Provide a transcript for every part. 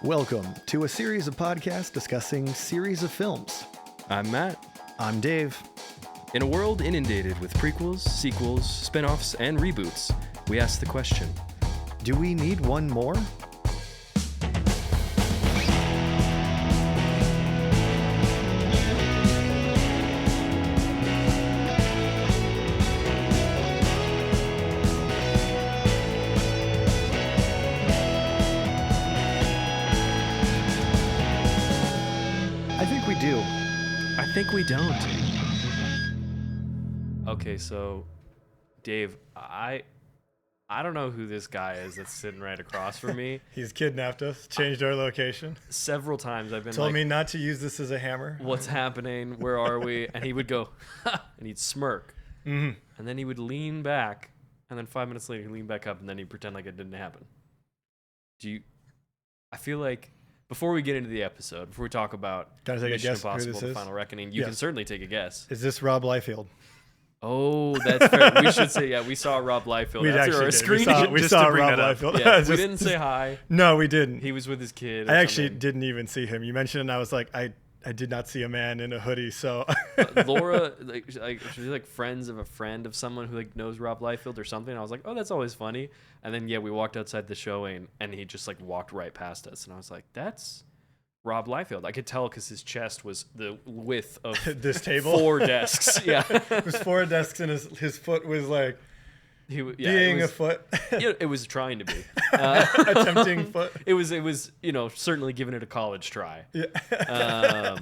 Welcome to a series of podcasts discussing series of films. I'm Matt. I'm Dave. In a world inundated with prequels, sequels, spin-offs, and reboots, we ask the question, Do we need one more? I think we do. I think we don't. Okay, so, Dave, I don't know who this guy is that's sitting right across from me. He's kidnapped us, changed our location. Several times I've been Told like, me not to use this as a hammer. what's happening? Where are we? And he would go, ha, and he'd smirk. Mm-hmm. And then he would lean back, and then 5 minutes later he'd lean back up, and then he'd pretend like it didn't happen. I feel like, before we get into the episode, before we talk about Can I take a Mission guess who Impossible, this The is? Final Reckoning, you can Yes. certainly take a guess. Is this Rob Liefeld? Oh, that's fair. We should say, yeah, we saw Rob Liefeld We after actually our did. screening. We just saw to bring Rob that up. Liefeld. Yeah, we Just- didn't say hi. No, we didn't. He was with his kid. or I actually something. didn't even see him. You mentioned it, and I was like, I did not see a man in a hoodie, so. Laura, she's like friends of a friend of someone who like knows Rob Liefeld or something. I was like, oh, that's always funny. And then we walked outside the showing, and he just like walked right past us, and I was like, that's Rob Liefeld. I could tell because his chest was the width of This table? 4 desks. Yeah, It was 4 desks, and his foot was like being a foot. It was trying to be. A tempting foot. It was certainly giving it a college try. Yeah.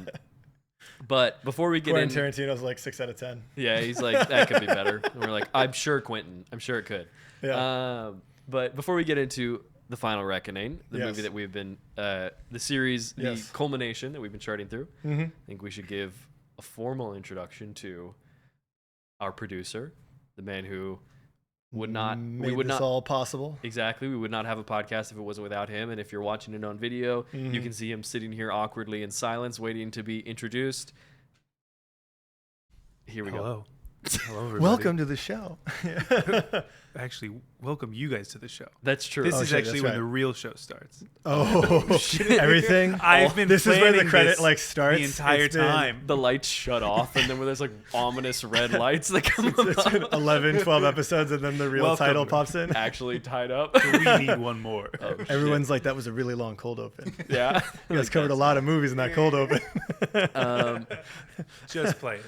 But before we get Quentin in, Tarantino's like 6 out of 10. yeah, he's like, that could be better. And we're like, I'm sure, Quentin. I'm sure it could. Yeah. But before we get into The Final Reckoning, the Yes. movie that we've been, the series, Yes. the culmination that we've been charting through, Mm-hmm. I think we should give a formal introduction to our producer, the man who would not, Made we would this not, all possible. exactly, we would not have a podcast if it wasn't without him. And if you're watching it on video, you Mhm. can see him sitting here awkwardly in silence, waiting to be introduced. Here we go. Hello. Hello, everybody. Welcome to the show. Actually, welcome you guys to the show. That's true. This Oh, is shit, actually that's when right. the real show starts. Oh, everything. I've been This is where the planning credit this like starts. the entire It's been- time. The lights shut off, and then when there's like ominous red lights that come It's been up, 11, 12 episodes, and then the real Welcome. title pops in. actually tied up. We need one more. Oh, shit. Everyone's like, that was a really long cold open. Yeah. You guys covered a lot of movies in that cold open. Just playing.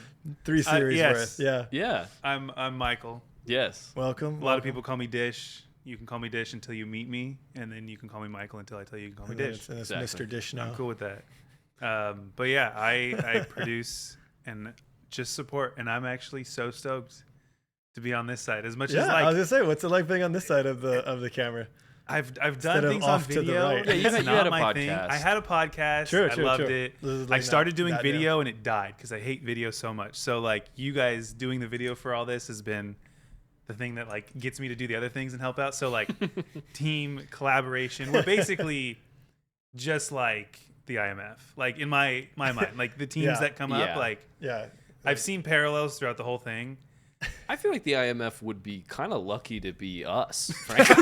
3 series yes. worth. Yeah. Yeah. I'm Michael. Yes. Welcome. A lot of people call me Dish. You can call me Dish until you meet me, and then you can call me Michael until I tell you can call me Dish. It's Exactly. Mr. Dish now. I'm cool with that. But yeah, I produce and just support, and I'm actually so stoked to be on this side. As much as Yeah, I was like gonna say, what's it like being on this side of the camera? I've Instead done of things on off to the video. right. Yeah, you It's had not a my thing. podcast. I had a podcast. True, I loved true. it. This is I like started not doing that video and it died because I hate video so much. So like you guys doing the video for all this has been the thing that like gets me to do the other things and help out. So like team collaboration. We're basically just like the IMF. Like in my mind, like the teams Yeah. that come Yeah. up, like Yeah. I've seen parallels throughout the whole thing. I feel like the IMF would be kind of lucky to be us, frankly.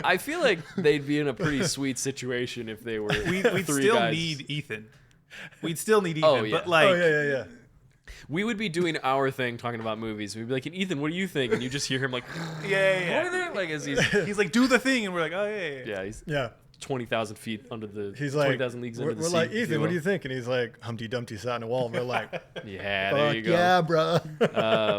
I feel like they'd be in a pretty sweet situation if they were We'd 3 still guys. need Ethan. We'd still need Ethan. Oh, yeah. But like Oh, yeah. We would be doing our thing talking about movies. We'd be like, Ethan, what do you think? And you just hear him like, yeah. like as he's, He's like, do the thing, and we're like, oh yeah. yeah, he's Yeah. 20,000 feet under the, He's like, 20,000 leagues we're under the sea. like, if Ethan, what do will. you think? And he's like, Humpty Dumpty sat on a wall. And we're like, Yeah, there you fuck go. yeah,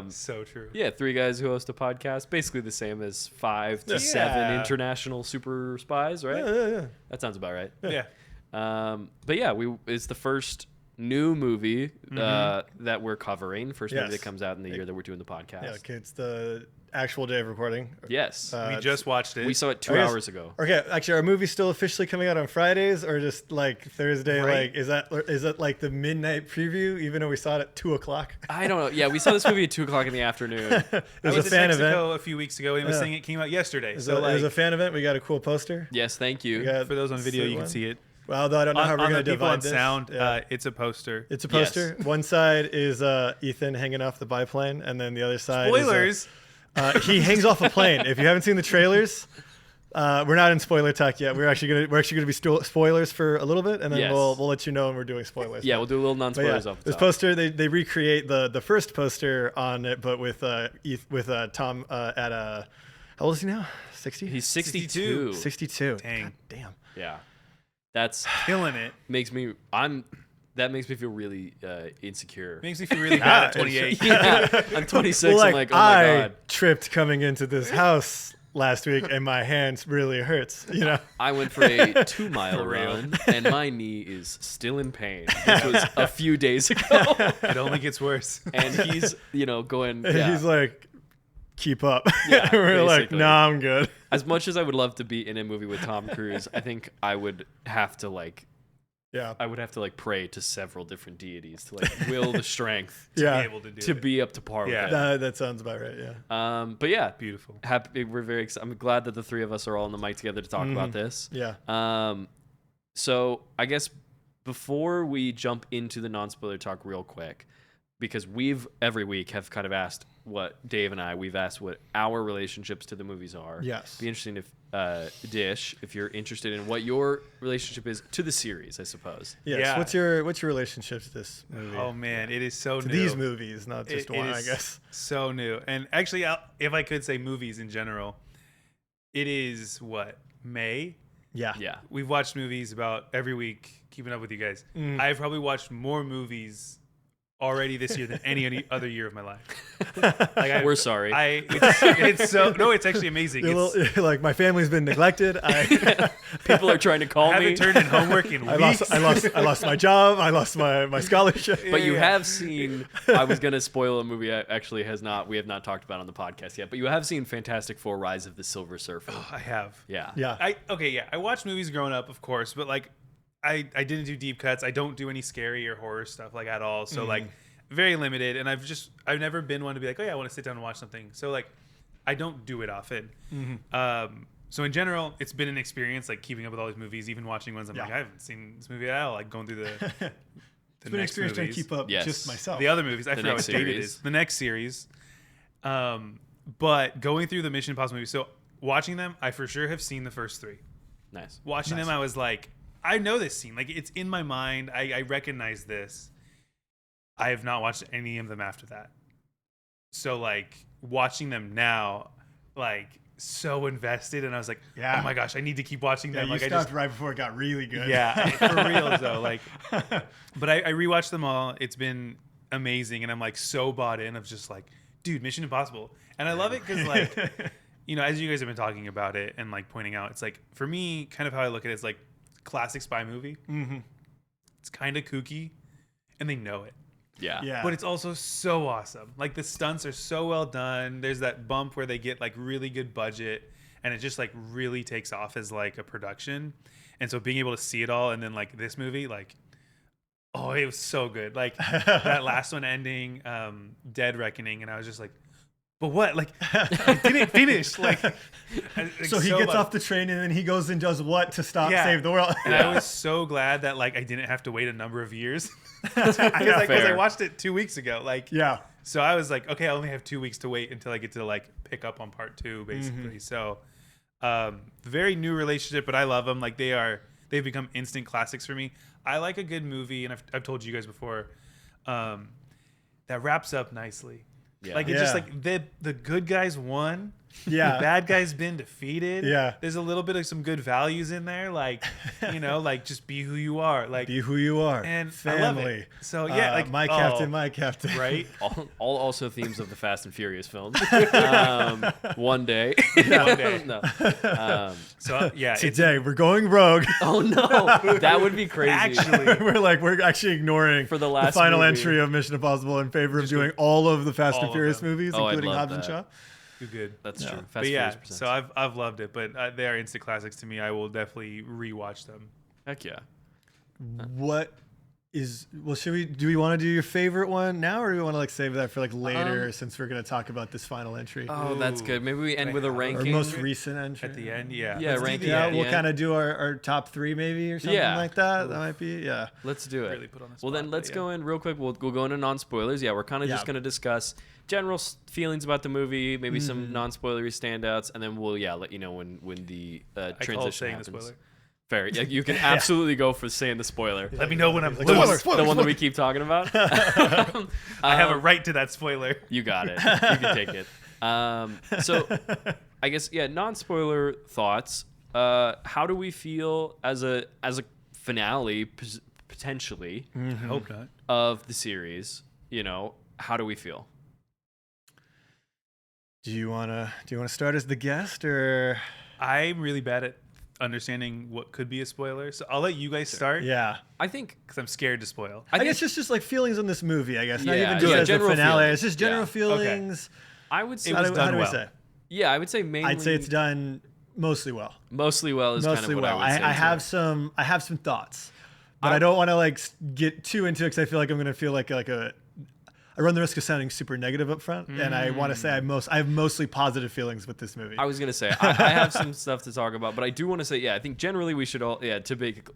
bro. So true. Yeah, 3 guys who host a podcast, basically the same as 5 to 7 Yeah. international super spies, right? Yeah. That sounds about right. Yeah. But yeah, it's the first new movie that we're covering. First movie Yes. that comes out in the year that we're doing the podcast. Yeah, okay, it's the actual day of recording. Yes, We just watched it. we saw it 2 I guess- hours ago. Okay, actually, are movies still officially coming out on Fridays or just like Thursday? Right. Like, is that like the midnight preview? Even though we saw it at 2:00. I don't know. Yeah, we saw this movie at 2:00 in the afternoon. It I was was a in fan Mexico event. a few weeks ago, and it was Yeah. saying it came out yesterday. It was, So it was a like, fan event. We got a cool poster. Yes, thank you. We got for those on video, you can one. see it. Well, though I don't know how On we're the gonna people divide on this. sound, Yeah. it's a poster. It's a poster. One side is Ethan hanging off the biplane, and then the other side Spoilers. is he hangs off a plane. If you haven't seen the trailers, We're not in spoiler talk yet. We're actually gonna be spoilers for a little bit, and then Yes. we'll let you know when we're doing spoilers. Yeah, we'll do a little non-spoilers off the This top. poster, they recreate the first poster on it, but with Tom at how old is he now? 60? He's 62. 62. Dang. God damn. Yeah. That's Killing it. that makes me feel really insecure. Makes me feel really bad at 28. Yeah, I'm 26. Well, I'm like, oh my I god. tripped coming into this house last week, and my hands really hurts. You know. I went for a 2-mile For real. run, and my knee is still in pain. This was a few days ago, It only gets worse. and he's going. And Yeah. he's like, keep up. Yeah, We're like, basically. nah, I'm good. As much as I would love to be in a movie with Tom Cruise, I think I would have to Yeah. pray to several different deities to will the strength Be Yeah. able to do to it. be up to par Yeah. with it. That sounds about right. Yeah. But yeah, Beautiful. happy. We're very excited. I'm glad that the three of us are all on the mic together to talk about this. Yeah. So I guess before we jump into the non-spoiler talk real quick, because we've every week have kind of asked what Dave and we've asked what our relationships to the movies are. Yes. Be interesting if Dish, if you're interested in what your relationship is to the series, I suppose. Yes. Yeah. What's your relationship to this movie? Oh man, it is so to new. these movies, not just It one, I is guess. So new. And actually, if I could say movies in general, it is what, May? Yeah. Yeah. We've watched movies about every week, keeping up with you guys. I've probably watched more movies already this year than any other year of my life. We're sorry. It's so no, it's actually amazing. It's, Like my family's been neglected. People are trying to call I me. haven't turned in homework in weeks. I lost my job. I lost my scholarship. But you Yeah. have seen. I was gonna spoil a movie. We have not talked about on the podcast yet. But you have seen Fantastic Four: Rise of the Silver Surfer. I have. Yeah. Yeah. I watched movies growing up, of course, but like I didn't do deep cuts. I don't do any scary or horror stuff like at all. So like very limited, and I've never been one to be like, oh yeah, I want to sit down and watch something. So like I don't do it often. So in general, it's been an experience like keeping up with all these movies, even watching ones I'm like, I haven't seen this movie at all. Like going through the It's been an next experience trying to movies. keep up Yes. just myself. The other movies. I forgot next what date it series. is. The next series. But going through the Mission Impossible movies, so watching them, I for sure have seen the first 3. Nice. Watching them, I was like, I know this scene. Like, it's in my mind. I recognize this. I have not watched any of them after that. So, like, watching them now, like, so invested. And I was like, Yeah. oh my gosh, I need to keep watching Yeah, them. you Like, stopped right before it got really good. yeah, for real, though. Like, but I rewatched them all. It's been amazing. And I'm, like, so bought in of just, like, dude, Mission Impossible. And I love it because, like, you know, as you guys have been talking about it and, like, pointing out, it's, like, for me, kind of how I look at it is, like, classic spy movie. It's kind of kooky, and they know it. Yeah. Yeah. But it's also so awesome. Like, the stunts are so well done. There's that bump where they get, like, really good budget, and it just, like, really takes off as, like, a production. And so being able to see it all, and then, like, this movie, like, oh, it was so good. Like, that last one ending, Dead Reckoning, and I was just like, but what? Like, I didn't finish. Like So he gets much. off the train and then he goes and does what to save the world? And I was so glad that, like, I didn't have to wait a number of years. Because I fair. watched it 2 weeks ago. Like, Yeah. so I was like, okay, I only have 2 weeks to wait until I get to, like, pick up on part 2, basically. So, very new relationship, but I love them. Like, they've become instant classics for me. I like a good movie, and I've told you guys before, that wraps up nicely. Yeah. Like, it's just Yeah. like the good guys won. Yeah. The bad guy's been defeated. Yeah. There's a little bit of some good values in there. Like, you know, like, just be who you are. Like, Be who you are. and family. I love it. So, yeah, like, my captain, my captain. right? All also themes of the Fast and Furious films. One day. One day. No. So, yeah, it's Today we're going rogue. Oh no, that would be crazy. actually, we're actually ignoring For the last final movie. entry of Mission Impossible in favor of doing all of the Fast all and of Furious them. movies, Oh, I'd including love Hobbs and that. Shaw. too good. That's Yeah. true. Fast But and yeah, Furious presents. so I've loved it, but they are instant classics to me. I will definitely rewatch them. Heck yeah. What do we want to do your favorite one now, or do we want to like save that for like later since we're going to talk about this final entry? Oh, that's good. Maybe we end with a ranking. Or most recent entry. At the end, yeah. Yeah, ranking. Yeah, at the we'll end. kind of do our top 3 maybe or something like that. That might be, Let's do it. Really put on the Well, spot, then let's but go in real quick. We'll go into non-spoilers. Yeah, we're kind of just going to discuss general feelings about the movie, maybe some non-spoilery standouts, and then we'll let you know when the transition happens. The spoiler. Fair. Yeah, you can absolutely go for saying the spoiler. Let me know when I'm Like, loose. spoiler, The one that we keep talking about. I have a right to that spoiler. You got it. You can take it. So I guess non-spoiler thoughts. How do we feel as a finale potentially I hope not. of the series? How do we feel? Do you want to start as the guest, or? I'm really bad at understanding what could be a spoiler, so I'll let you guys start. Yeah. I think Because I'm scared to spoil. I guess just like feelings on this movie, I guess. Not Yeah, even just as the general finale. feelings. It's just general Yeah. feelings. I would say It was How done do we well. say? I would say mainly. I'd say it's done mostly well. mostly well is kind Mostly of what well. I would say. I have too. some thoughts, but I don't want to like get too into it because I feel like I'm gonna feel like I run the risk of sounding super negative up front, and I want to say I have mostly positive feelings with this movie. I was gonna say I have some stuff to talk about, but I do want to say I think generally we should all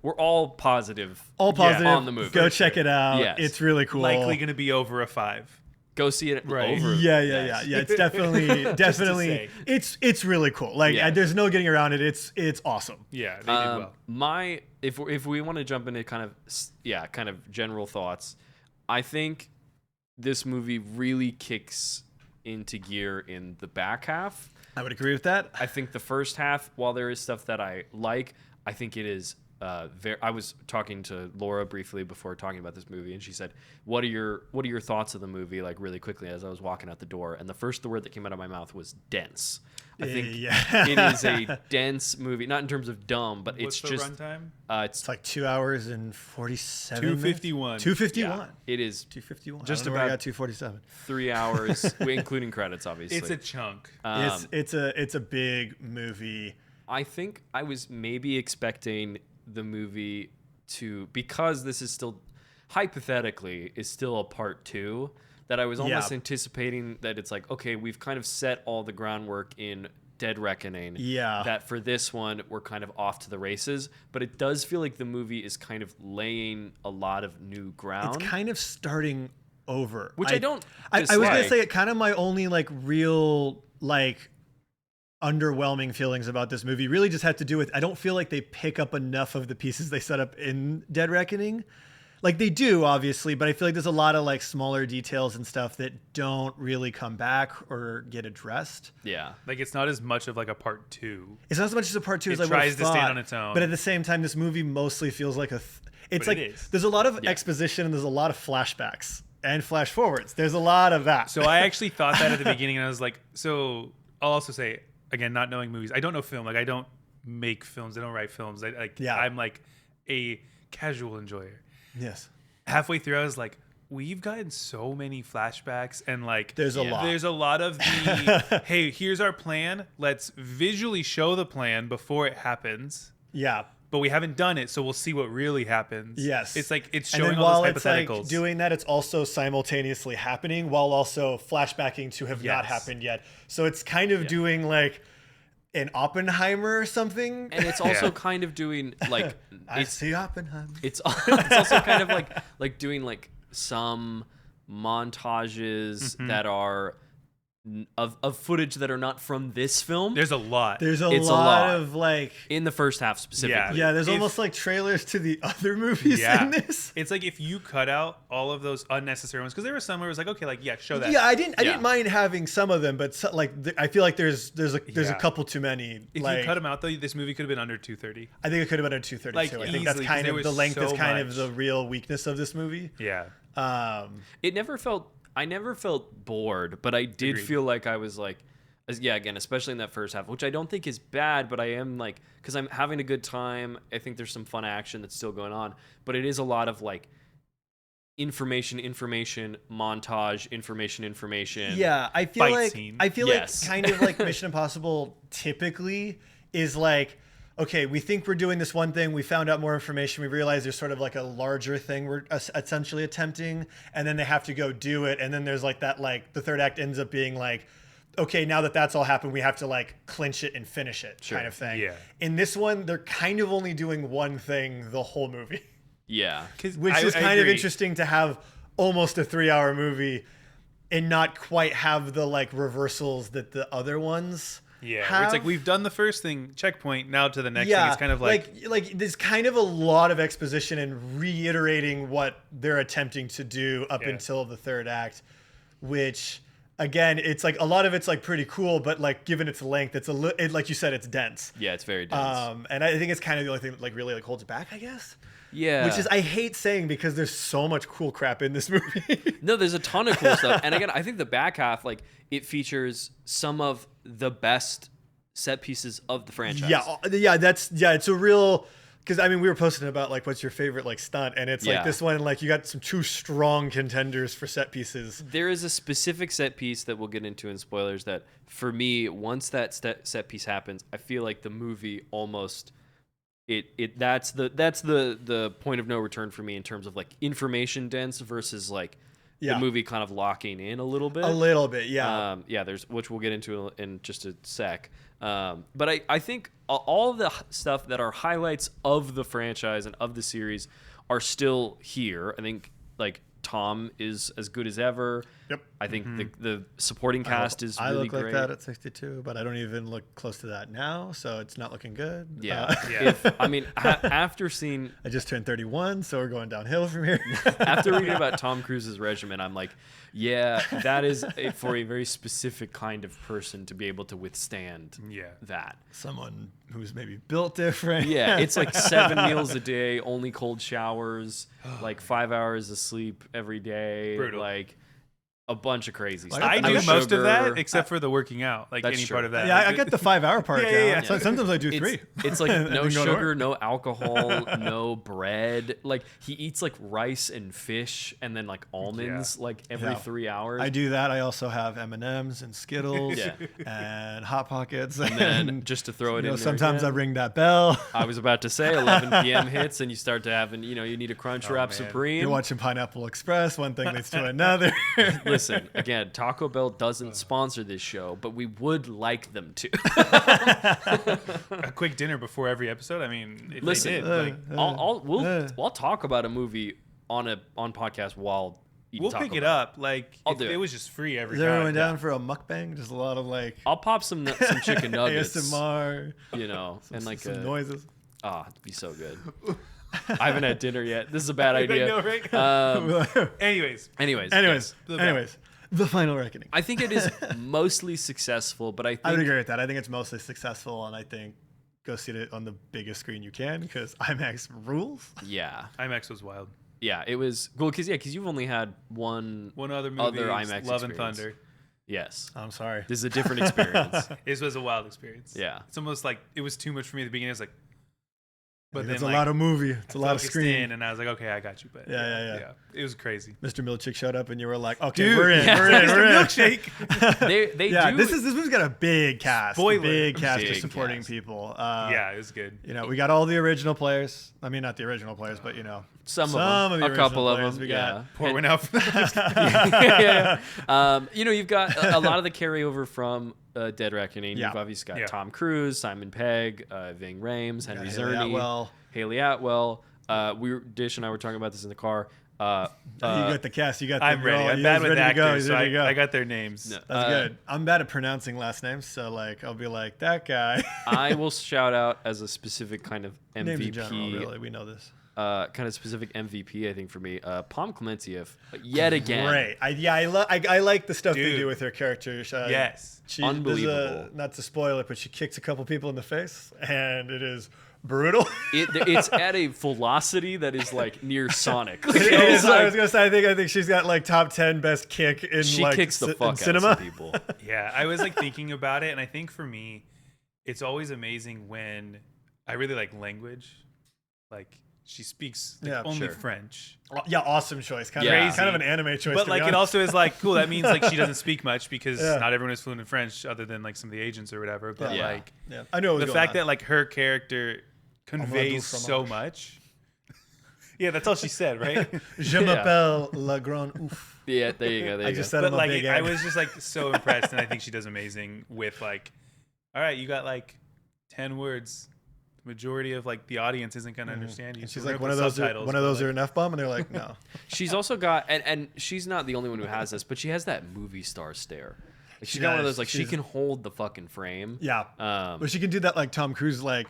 we're all positive. All positive on the movie. Go check it out. Yes. It's really cool. Likely going to be over a 5. Go see it Right. over. Yeah. It's definitely say. it's really cool. Like Yeah. there's no getting around it. It's awesome. Yeah, they did well. If we want to jump into kind of general thoughts, I think this movie really kicks into gear in the back half. I would agree with that. I think the first half, while there is stuff that I like, I think it is I was talking to Laura briefly before talking about this movie, and she said, "What are your thoughts of the movie?" Like really quickly as I was walking out the door, and the first word that came out of my mouth was dense. I think it is a dense movie, not in terms of dumb, but What's it's the just runtime? It's like 2 hours and 47 2:51. 2:51. It is 2:51. Just I don't know where I about- got 2:47. 3 hours, including credits, obviously. It's a chunk. It's a big movie. I think I was maybe expecting the movie to, because this is still hypothetically is still a part 2, that I was almost anticipating that it's like, okay, we've kind of set all the groundwork in Dead Reckoning. Yeah. That for this one we're kind of off to the races, but it does feel like the movie is kind of laying a lot of new ground. It's kind of starting over, Which I don't I was gonna dislike. say it kind of my only like real like underwhelming feelings about this movie really just had to do with I don't feel like they pick up enough of the pieces they set up in Dead Reckoning. Like they do obviously, but I feel like there's a lot of like smaller details and stuff that don't really come back or get addressed. Yeah. Like it's not as much of like a part 2. It's not as much as a part 2 as I It would have tries to thought, stand on its own. but at the same time, this movie mostly feels like it's But like it is. there's a lot of exposition and there's a lot of flashbacks and flash forwards. There's a lot of that. So I actually thought that at the beginning, and I was like, so I'll also say, again, not knowing movies, I don't know film. Like I don't make films. I don't write films. I'm like a casual enjoyer. Yes. Halfway through, I was like, we've gotten so many flashbacks, and like There's a lot. There's a lot of the hey, here's our plan. Let's visually show the plan before it happens. Yeah. But we haven't done it, so we'll see what really happens. Yes. It's like it's And showing then all while those it's hypotheticals. like doing that, it's also simultaneously happening while also flashbacking to have not Yes. happened yet. So it's kind of doing like an Oppenheimer or something. And it's also kind of doing like I see Oppenheimer. it's also kind of like doing like some montages that are of footage that are not from this film. There's a lot. There's It's a lot lot. of like In the first half specifically. yeah, there's If- almost like trailers to the other movies in this. It's like if you cut out all of those unnecessary ones, because there were some where it was like, okay, like show that. Yeah, I didn't Yeah. mind having some of them, but I feel like there's a Yeah. couple too many. If like, you cut them out, though, this movie could have been under 2:30. I think it could have been at 2:32. Like, I think that's easily, 'cause kind there of was the length is so kind much. of the real weakness of this movie. Yeah. I never felt bored, but I did Agreed. feel like I was like, again, especially in that first half, which I don't think is bad, but I am like, because I'm having a good time. I think there's some fun action that's still going on, but it is a lot of like information, montage, information. Yeah, I feel Fight like scene. I feel Yes. like kind of like Mission Impossible typically is like, okay, we think we're doing this one thing. We found out more information. We realize there's sort of like a larger thing we're essentially attempting, and then they have to go do it. And then there's like that, like the third act ends up being like, okay, now that that's all happened, we have to like clinch it and finish it, kind of thing. Yeah. In this one, they're kind of only doing one thing the whole movie, Yeah. which is kind of agree. interesting to have almost a 3-hour movie and not quite have the like reversals that the other ones. Yeah, have. where it's like we've done the first thing, checkpoint. Now to the next thing. It's kind of like there's kind of a lot of exposition and reiterating what they're attempting to do up until the third act, which again, it's like a lot of it's like pretty cool, but like given its length, it's like you said, it's dense. Yeah, it's very dense. And I think it's kind of the only thing that like really like holds it back, I guess. Yeah. Which is I hate saying because there's so much cool crap in this movie. No, there's a ton of cool stuff. And again, I think the back half, like, it features some of the best set pieces of the franchise. It's a real, because I mean we were posting about like what's your favorite like stunt, and it's like this one, like you got some two strong contenders for set pieces. There is a specific set piece that we'll get into in spoilers that for me, once that set piece happens, I feel like the movie almost that's the point of no return for me in terms of like information dense versus like the movie kind of locking in a little bit. There's, which we'll get into in just a sec. But I think all of the stuff that are highlights of the franchise and of the series are still here. I think like Tom is as good as ever. Yep. I think the supporting cast is really I look great. like that at 62, but I don't even look close to that now, so it's not looking good. Yeah. After seeing... I just turned 31, so we're going downhill from here. After reading about Tom Cruise's regimen, I'm like, yeah, that is for a very specific kind of person to be able to withstand that. Someone who's maybe built different. Yeah, it's like 7 meals a day, only cold showers, like 5 hours of sleep every day. Brutal. Like a bunch of crazy stuff. I No do most sugar. of that except for the working out, like That's any true. part of that. Yeah, I got the 5-hour part down. Yeah. So sometimes I do 3. It's like And no then go to sugar, work. no alcohol, no bread. Like he eats like rice and fish and then like almonds like every 3 hours. I do that. I also have M&Ms and Skittles Yeah. and Hot Pockets. and then just to throw it in there sometimes I again. ring that bell. I was about to say 11 p.m. hits and you start to have, you need a Crunch Wrap man. Supreme. You're watching Pineapple Express. One thing leads to another. Listen, again, Taco Bell doesn't sponsor this show, but we would like them to. A quick dinner before every episode. I mean, if Listen, they did, I'll talk about a movie on podcast while eating we'll Taco pick it Bell. up. Like I'll if do it it. was just free every Is everyone time. down for a mukbang? Just a lot of like I'll pop some chicken nuggets, ASMR, and like some noises. it'd be so good. I haven't had dinner yet. This is a bad I idea. know, right? Anyways, Anyways, The Final Reckoning. I think it is mostly successful, but I I would think agree with that. I think it's mostly successful, and I think go see it on the biggest screen you can because IMAX rules. yeah, IMAX was wild. it was cool because you've only had one Other movie, IMAX Love and experience. Thunder. Yes, I'm sorry. this is a different experience. This was a wild experience. Yeah. It's almost like it was too much for me at the beginning. I was like, but It's then a like, lot of movie. It's a lot of focused screen. in, and I was like, okay, I got you. But Yeah. it was crazy. Mr. Milchick showed up, and you were like, "Okay, Dude, we're in. yeah. We're in. We're in." Milkshake. They Yeah, do. this movie's got a big cast. Spoiler. Big cast of Big supporting cast. people. Yeah, it was good. We got all the original players. I mean, not the original players, but some of them, the a couple original of players them. we Yeah. got. Pour one out. For You've got a lot of the carryover from Dead Reckoning. Yeah. You've obviously got Yeah. Tom Cruise, Simon Pegg, Ving Rhames, Henry Czerny, Haley Atwell. Haley Atwell. Dish and I were talking about this in the car. You got the cast. You got. I'm the ready. girl. I'm You bad guys with ready to go? actors, You so ready to go? I got their names. No. That's good. I'm bad at pronouncing last names, so like I'll be like that guy. I will shout out as a specific kind of Names in MVP, general, really, we know this. kind of specific MVP. I think for me, Palm Clementieff yet again. Great. I like the stuff they Dude. do with her character. Yes. She, Unbelievable. Not to spoil it, but she kicks a couple people in the face, and it is brutal. It's at a velocity that is like near Sonic. Like, It it's is, I like- was gonna say I think she's got like top 10 best kick in she like kicks the in fuck out cinema. of some people. Yeah, I was like thinking about it, and I think for me, it's always amazing when I really like language, like she speaks only French. Yeah, awesome choice. Kind of an anime choice. But to like be it honest. also is like cool. That means like she doesn't speak much because not everyone is fluent in French other than like some of the agents or whatever. But like I know the fact that like her character conveys so much. Yeah, that's all she said, right? Je m'appelle La Grande Ouf. Yeah, there you go. I just said but I'm like a big I egg. was just like so impressed, and I think she does amazing with like, all right, you got like 10 words. The majority of like the audience isn't gonna understand you. And So she's we're like, gonna put subtitles, one of those but, are an F-bomb, and they're like, no. She's also got, and she's not the only one who has this, but she has that movie star stare. Like she's got one of those, like she can hold the fucking frame. Yeah. But she can do that like Tom Cruise, like,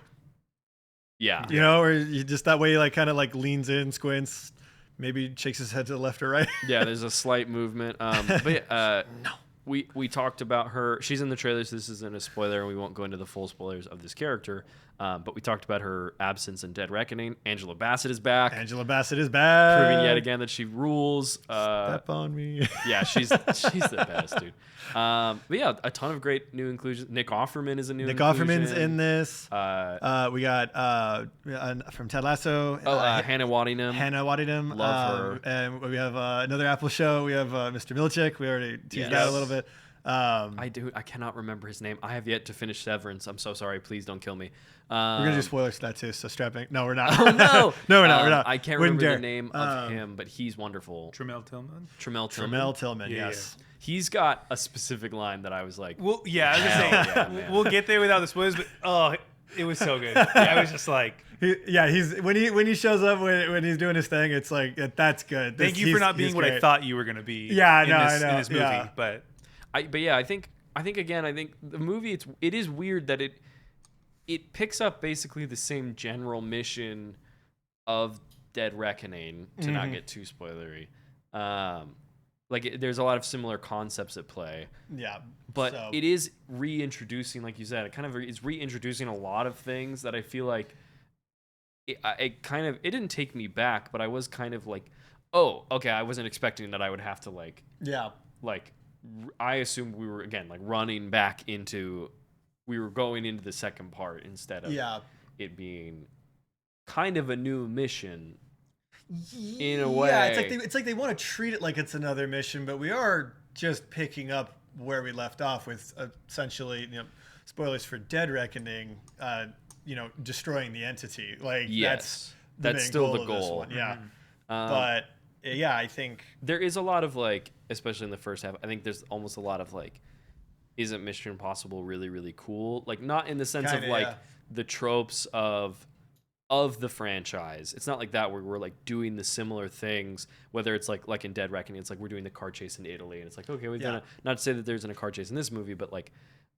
yeah. you know, or you just that way he like kind of like leans in, squints, maybe shakes his head to the left or right. Yeah, there's a slight movement. But we talked about her. She's in the trailers. This isn't a spoiler, and we won't go into the full spoilers of this character. But we talked about her absence in Dead Reckoning. Angela Bassett is back. Angela Bassett is back. Proving yet again that she rules. Step on me. Yeah, she's the best, dude. But yeah, a ton of great new inclusions. Nick Offerman is a new inclusion. Offerman's in this. We got from Ted Lasso. Hannah Waddingham. Hannah Waddingham. Love her. And we have another Apple show. We have Mr. Milchick. We already teased that a little bit. I cannot remember his name. I have yet to finish Severance. I'm so sorry. Please don't kill me. We're gonna do spoilers to that too. So strapping. No, we're not. Oh no, no, we're not. We're not. I can't remember the name of him, but he's wonderful. Tremel Tillman. Tremel Tillman. Yes. Yeah. He's got a specific line that I was like, Well, yeah, I was just saying, yeah, we'll get there without the spoilers, but it was so good. I was just like, he's when he shows up when he's doing his thing, it's like that's good. Thank you for not being what I thought you were gonna be. Yeah, I know. In this movie, yeah. but I think the movie it is weird that it picks up basically the same general mission of Dead Reckoning to not get too spoilery. There's a lot of similar concepts at play. Yeah. But it is reintroducing, like you said, it's reintroducing a lot of things that I feel like it didn't take me back, but I was kind of like, oh, okay, I wasn't expecting that I would have to I assumed we were again like running back into, we were going into the second part instead of it being kind of a new mission. In a way, yeah, it's like they want to treat it like it's another mission, but we are just picking up where we left off with essentially, spoilers for Dead Reckoning, destroying the entity. Like that's still the goal. Yeah, but yeah, I think there is a lot of especially in the first half. I think there's almost a lot of isn't Mission Impossible really really cool? Like not in the sense of the tropes of the franchise. It's not like that where we're doing the similar things, whether it's like in Dead Reckoning, it's like we're doing the car chase in Italy, and it's like, okay, we've done not to say that there isn't a car chase in this movie, but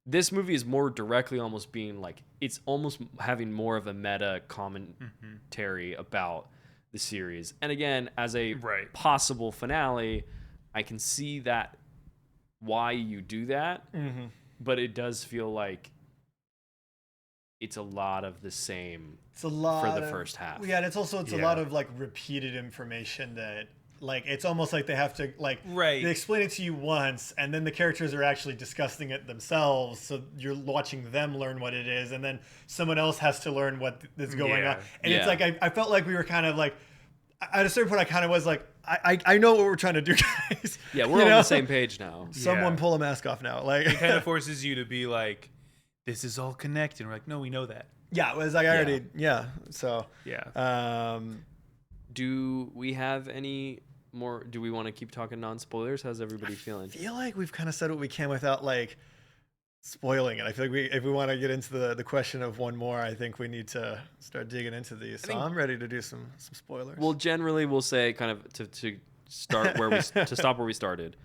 this movie is more directly almost being it's almost having more of a meta commentary about the series. And again, as a possible finale, I can see that why you do that, but it does feel like it's a lot of the same for the first half. Yeah, and it's a lot of repeated information that it's almost like they have to they explain it to you once, and then the characters are actually discussing it themselves, so you're watching them learn what it is, and then someone else has to learn what is going on. And it's I felt like we were kind of at a certain point I kind of was I know what we're trying to do, guys. Yeah, we're on the same page now. Someone pull a mask off now. It kind of forces you to be this is all connected. And we're no, we know that. Yeah, it was I already, so. Yeah. Do we have any more, do we want to keep talking non-spoilers? How's everybody feeling? I feel like we've kind of said what we can without spoiling it. I feel like if we want to get into the question of one more, I think we need to start digging into these. So I'm ready to do some spoilers. Well, generally we'll say kind of to start to stop where we started.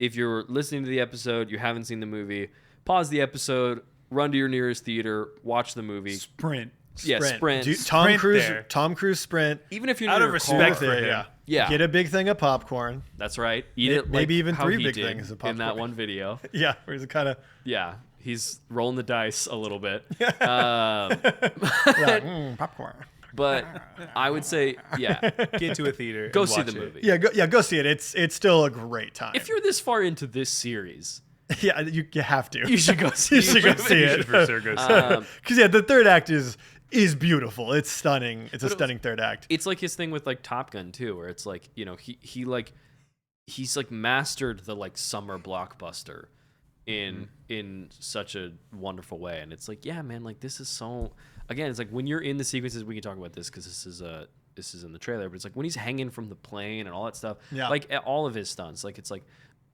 If you're listening to the episode, you haven't seen the movie, pause the episode, run to your nearest theater, watch the movie. Sprint. Yeah, sprint. Tom Cruise sprint. Even if you're out near of a respect car, for him. Yeah. Get a big thing of popcorn. That's right. Eat it maybe even how 3 he big did things of popcorn in that one video. Yeah, where he's kind of he's rolling the dice a little bit. Popcorn. But I would say, get to a theater. Go and see watch the it. movie. Go see it. It's still a great time. If you're this far into this series, you have to. You should go see. You should go see You it. should for sure go see it. Because the third act is is beautiful. It's stunning. It's a stunning third act. It's like his thing with like Top Gun too, where it's like, he's like mastered the like summer blockbuster in such a wonderful way. And it's like, yeah, man, like this is so, again, it's like when you're in the sequences, we can talk about this because this is in the trailer, but it's like when he's hanging from the plane and all that stuff, like all of his stunts, like it's like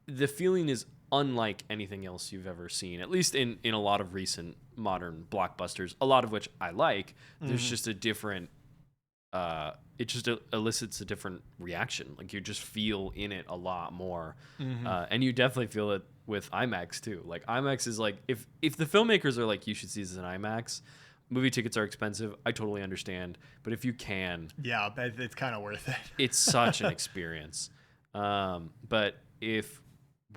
the feeling is unlike anything else you've ever seen, at least in a lot of recent modern blockbusters, a lot of which I like. There's just a different, it just elicits a different reaction. Like you just feel in it a lot more. And you definitely feel it with IMAX too. Like IMAX is like, if the filmmakers are like, you should see this in IMAX, movie tickets are expensive. I totally understand. But if you can, yeah, it's kind of worth it. It's such an experience. But if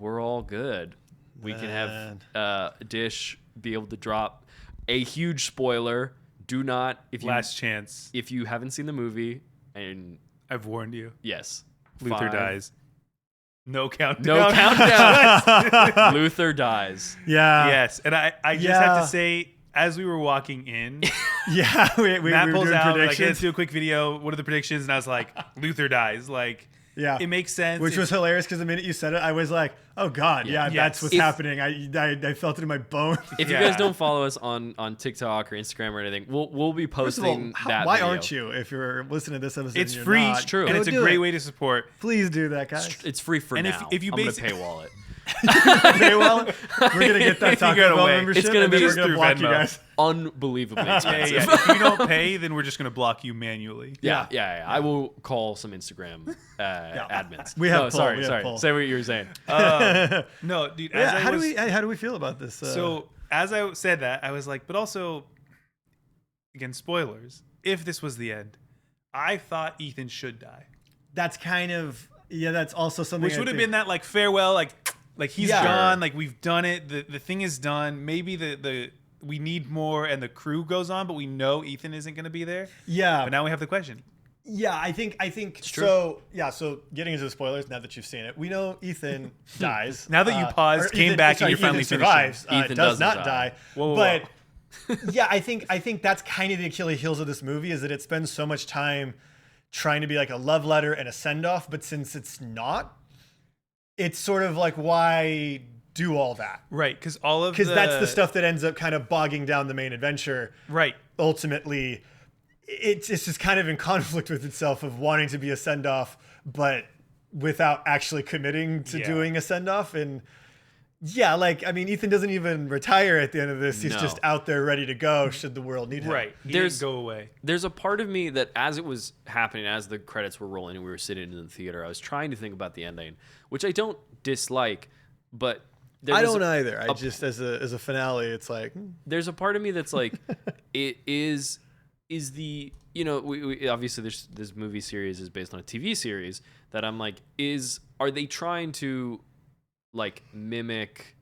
we're all good, we can have Dish be able to drop a huge spoiler. Do not, last chance. If you haven't seen the movie, and I've warned you. Yes. Luther dies. No countdown. No countdown. Luther dies. Yeah. Yes. And I just have to say, as we were walking in, Matt pulls doing out, like, predictions. let's do a quick video. What are the predictions? And I was like, Luther dies. Like, yeah, it makes sense. Which was hilarious because the minute you said it, I was like, oh God, that's what's happening. I felt it in my bones. If you guys don't follow us on TikTok or Instagram or anything, we'll be posting that why video. aren't you? If you're listening to this episode, it's free. Not, it's true. And it's a great way to support. Please do that, guys. It's free for and now. if you I'm going to paywall it. Paywall. We're gonna get that Taco Bell membership. It's gonna be we're just gonna through block Venmo. you guys. Unbelievably expensive. Yeah. If you don't pay, then we're just going to block you manually. Yeah. I will call some Instagram admins. We have sorry. Paul. Say what you were saying. No, dude. How do we feel about this? So as I said that, I was like, but also, again, spoilers. If this was the end, I thought Ethan should die. that's kind of that's also something Which would have been that like farewell, like he's gone, like we've done it. The thing is done. Maybe the we need more, and the crew goes on, but we know Ethan isn't going to be there. Yeah. But now we have the question. Yeah, I think true. so. Yeah, so getting into the spoilers now that you've seen it, we know Ethan dies. Now that you paused, came back, and you're finally Ethan finished. survives. Ethan Does doesn't not die. die. Whoa. But yeah, I think that's kind of the Achilles heels of this movie is that it spends so much time trying to be like a love letter and a send off, but since it's not, it's sort of like why do all that? Right, because that's the stuff that ends up kind of bogging down the main adventure. Right. Ultimately, it's just kind of in conflict with itself of wanting to be a send off, but without actually committing to doing a send off. And yeah, like, I mean, Ethan doesn't even retire at the end of this. He's just out there ready to go should the world need him. Right. He didn't go away. There's a part of me that as it was happening, as the credits were rolling and we were sitting in the theater, I was trying to think about the ending, which I don't dislike, but I don't either. I just as a finale, it's like there's a part of me that's like, it is the we obviously this movie series is based on a TV series that I'm like, are they trying to like mimic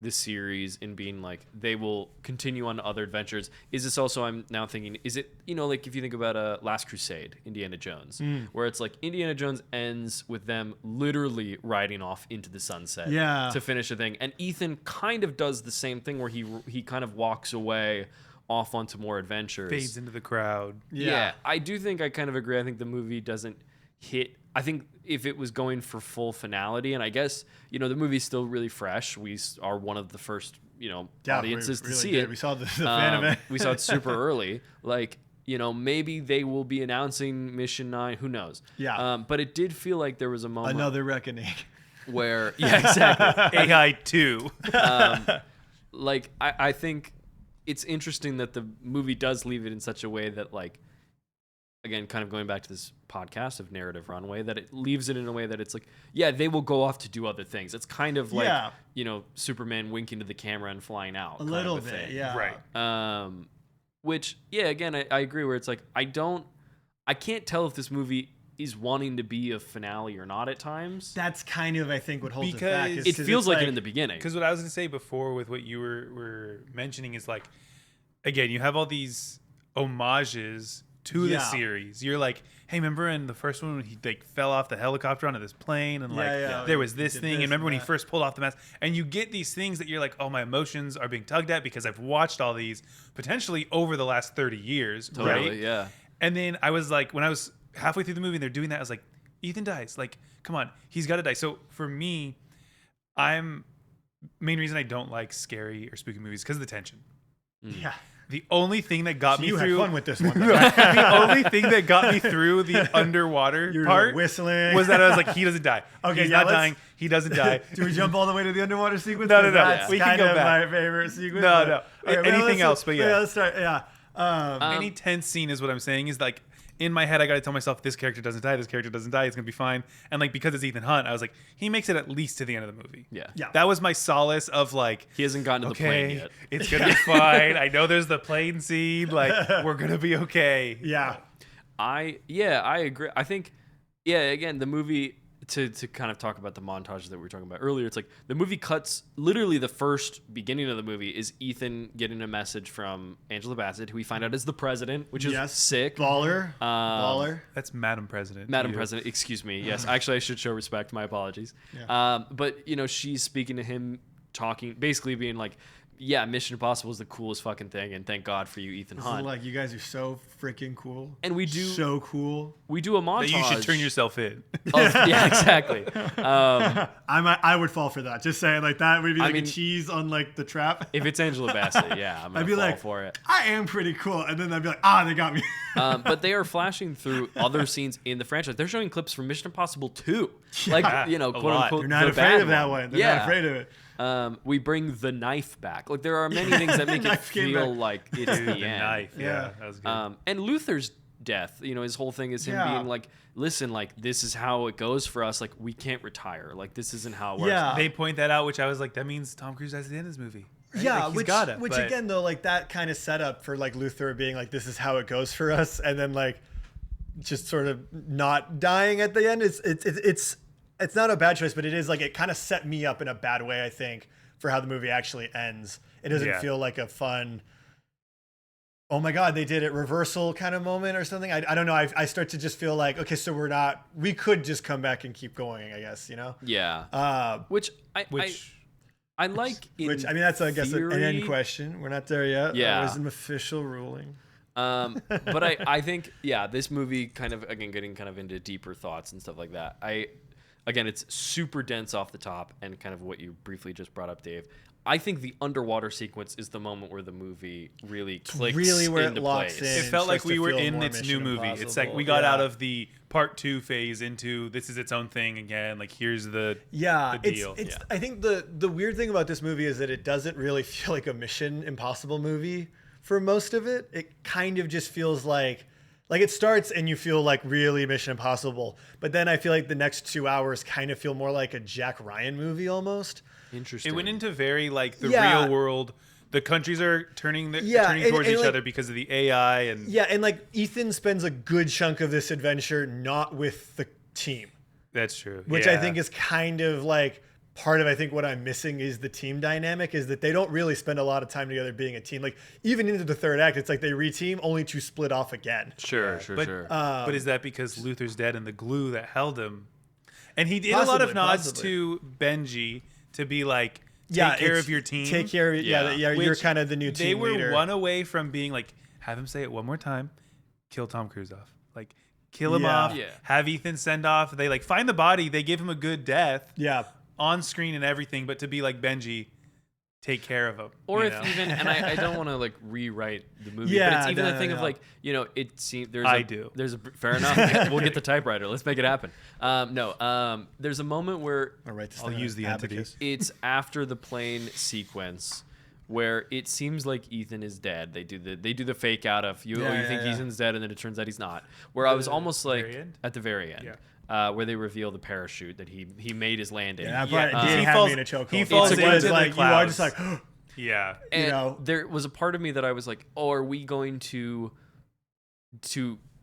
the series in being like they will continue on other adventures? Is this also, I'm now thinking, is it like if you think about Last Crusade, Indiana Jones, where it's like Indiana Jones ends with them literally riding off into the sunset to finish a thing, and Ethan kind of does the same thing where he kind of walks away off onto more adventures, Fades into the crowd. Yeah, I do think I kind of agree. I think the movie doesn't hit. I think if it was going for full finality, and I guess the movie's still really fresh. We are one of the first audiences to see it. We saw the fan event. We saw it super early. Like maybe they will be announcing Mission 9. Who knows? Yeah. But it did feel like there was a moment Another reckoning. where exactly AI 2. Like I think it's interesting that the movie does leave it in such a way that, like, again, kind of going back to this podcast of narrative runway, that it leaves it in a way that it's like, yeah, they will go off to do other things. It's kind of like, Superman winking to the camera and flying out. A little bit, yeah. Right. Which, yeah, again, I agree where it's like, I can't tell if this movie is wanting to be a finale or not at times. That's kind of, I think, what holds Because it back. It feels like it in the beginning. Because what I was going to say before with what you were mentioning is like, again, you have all these homages to the series. You're like, hey, remember in the first one when he like fell off the helicopter onto this plane and there was this thing, and remember when he first pulled off the mask, and you get these things that you're like, oh, my emotions are being tugged at because I've watched all these potentially over the last 30 years, Totally, right? yeah. And then I was like, when I was halfway through the movie and they're doing that, I was like, Ethan dies. Like, come on, he's got to die. So for me, main reason I don't like scary or spooky movies because of the tension. Yeah. The only thing that got me You through had fun with this one. the only thing that got me through the underwater You were part whistling. was that I was like, he doesn't die. Okay, He's yeah, not let's- dying. He doesn't die. Do we jump all the way to the underwater sequence? No, no, no. That's We can kind go of back. my favorite sequence. No, but- no. Okay, well, Anything let's- else, but yeah. Let's start. Yeah. Any tense scene is what I'm saying is like, in my head, I got to tell myself, this character doesn't die. This character doesn't die. It's going to be fine. And like, because it's Ethan Hunt, I was like, he makes it at least to the end of the movie. Yeah. Yeah. That was my solace of like, He hasn't gotten to the plane yet. it's going to be fine. I know there's the plane scene. Like, we're going to be okay. Yeah. I agree. I think, again, the movie, to kind of talk about the montage that we were talking about earlier, it's like the movie cuts, literally the first beginning of the movie is Ethan getting a message from Angela Bassett, who we find out is the president, which is sick. Baller. Baller. That's Madam President. Madam You. President, excuse me. Yes, actually, I should show respect. My apologies. But, she's speaking to him, talking, basically being like, yeah, Mission Impossible is the coolest fucking thing, and thank God for you, Ethan Hunt. Like, you guys are so freaking cool. And we do so cool. We do a montage. That you should turn yourself in. Yeah, exactly. I would fall for that. Just saying, like that would be like mean, a cheese on like the trap. If it's Angela Bassett, yeah, I'm gonna I'd be fall like, for it. I am pretty cool, and then I'd be like, they got me. But they are flashing through other scenes in the franchise. They're showing clips from Mission Impossible 2. Like, quote lot. unquote, You're not the afraid bad of that one. They're not afraid of it. We bring the knife back. Like, there are many things that make it Knife came feel back. like it's the The end. knife. Yeah, Yeah. that was good. And Luther's death, his whole thing is him being like, listen, like, this is how it goes for us. Like, we can't retire. Like, this isn't how it works. Yeah. They point that out, which I was like, that means Tom Cruise has the end of this movie. Right? Yeah, Like, he's gotta, which but- again though, like that kind of setup for like Luther being like, this is how it goes for us, and then like just sort of not dying at the end. It's not a bad choice, but it is like it kind of set me up in a bad way, I think, for how the movie actually ends. It doesn't feel like a fun, oh my God, they did it reversal kind of moment or something. I don't know. I start to just feel like, okay, so we could just come back and keep going, I guess, Yeah. Which I like. Which I mean, that's I guess an end theory. question. We're not there yet. Yeah. That was an official ruling. But I think, this movie kind of, again, getting kind of into deeper thoughts and stuff like that. Again, it's super dense off the top, and kind of what you briefly just brought up, Dave. I think the underwater sequence is the moment where the movie really clicks really where it into locks place. in. It felt like starts we to were feel in more its new Mission movie. It's like Impossible. we got out Yeah. of the part 2 phase into this is its own thing again. Like, here's the Yeah, the deal. it's. I think the weird thing about this movie is that it doesn't really feel like a Mission Impossible movie for most of it. It kind of just feels like it starts and you feel like really Mission Impossible, but then I feel like the next 2 hours kind of feel more like a Jack Ryan movie almost. Interesting. It went into very like the Yeah. real world. The countries are turning and- towards and, each like- other because of the AI and Yeah, and like Ethan spends a good chunk of this adventure not with the team, that's true. which I Yeah. think is kind of like part of, I think what I'm missing is the team dynamic, is that they don't really spend a lot of time together being a team. Like even into the third act, it's like they reteam only to split off again. Sure. But is that because Luther's dead and the glue that held him? And he did a lot of nods Possibly. to Benji to be like, take care it's- of your team. Take care of you're Which kind of the new team They were leader. one away from being like, have him say it one more time, kill Tom Cruise off. Like, kill him Yeah. off. Yeah. Have Ethan send off. They like find the body. They give him a good death Yeah. on screen and everything. But to be like Benji, take care of him. Or you if know? even, and I don't want to like rewrite the movie, but Yeah, it's even no, a thing no, of no. like, it seems I do. There's a fair enough. We'll get the typewriter. Let's make it happen. There's a moment where I'll write this I'll thing use on the entity. abacus. it's after the plane sequence where it seems like Ethan is dead. They do the fake out of you. Yeah, you yeah, think yeah. Ethan's dead, and then it turns out he's not. Where I was almost like very end? at the very end, where they reveal the parachute that he made his landing. Yeah, that part he did have falls- me in a chokehold. he falls It into was the like you are just clouds. like Yeah. And know. there was a part of me that I was like, oh, are we going to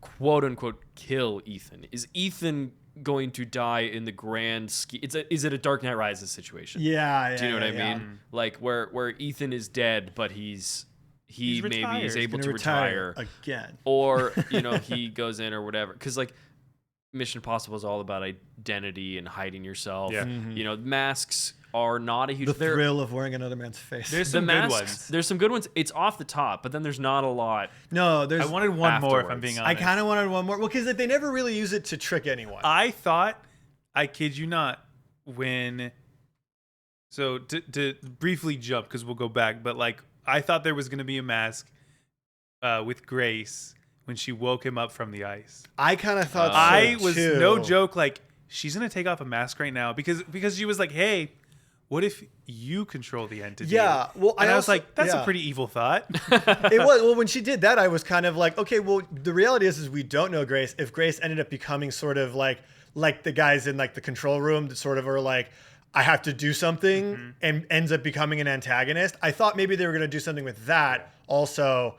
quote unquote kill Ethan? Is Ethan going to die in the grand is it a Dark Knight Rises situation? yeah. Do you know what I yeah. mean? Like where Ethan is dead, but he's he maybe retired. is able Gonna to retire, again. or he goes in or whatever. Because like Mission Impossible is all about identity and hiding yourself. Yeah. Masks are not a huge. The thrill of wearing another man's face. There's The some masks, good ones. there's some good ones. It's off the top, but then there's not a lot. No, there's. I wanted one more, if I'm afterwards. being I honest. kind of wanted one more. Well, because they never really use it to trick anyone. I thought, I kid you not, when. So to briefly jump, because we'll go back, but like I thought there was going to be a mask with Grace when she woke him up from the ice. I kind of thought. I so was too. no joke, like she's going to take off a mask right now because she was like, hey, what if you control the entity? Yeah, well, and I was also- like, that's yeah. a pretty evil thought. It was well when she did that. I was kind of like, okay, well, the reality is we don't know Grace. If Grace ended up becoming sort of like the guys in like the control room that sort of are like, I have to do something, and ends up becoming an antagonist. I thought maybe they were going to do something with that also,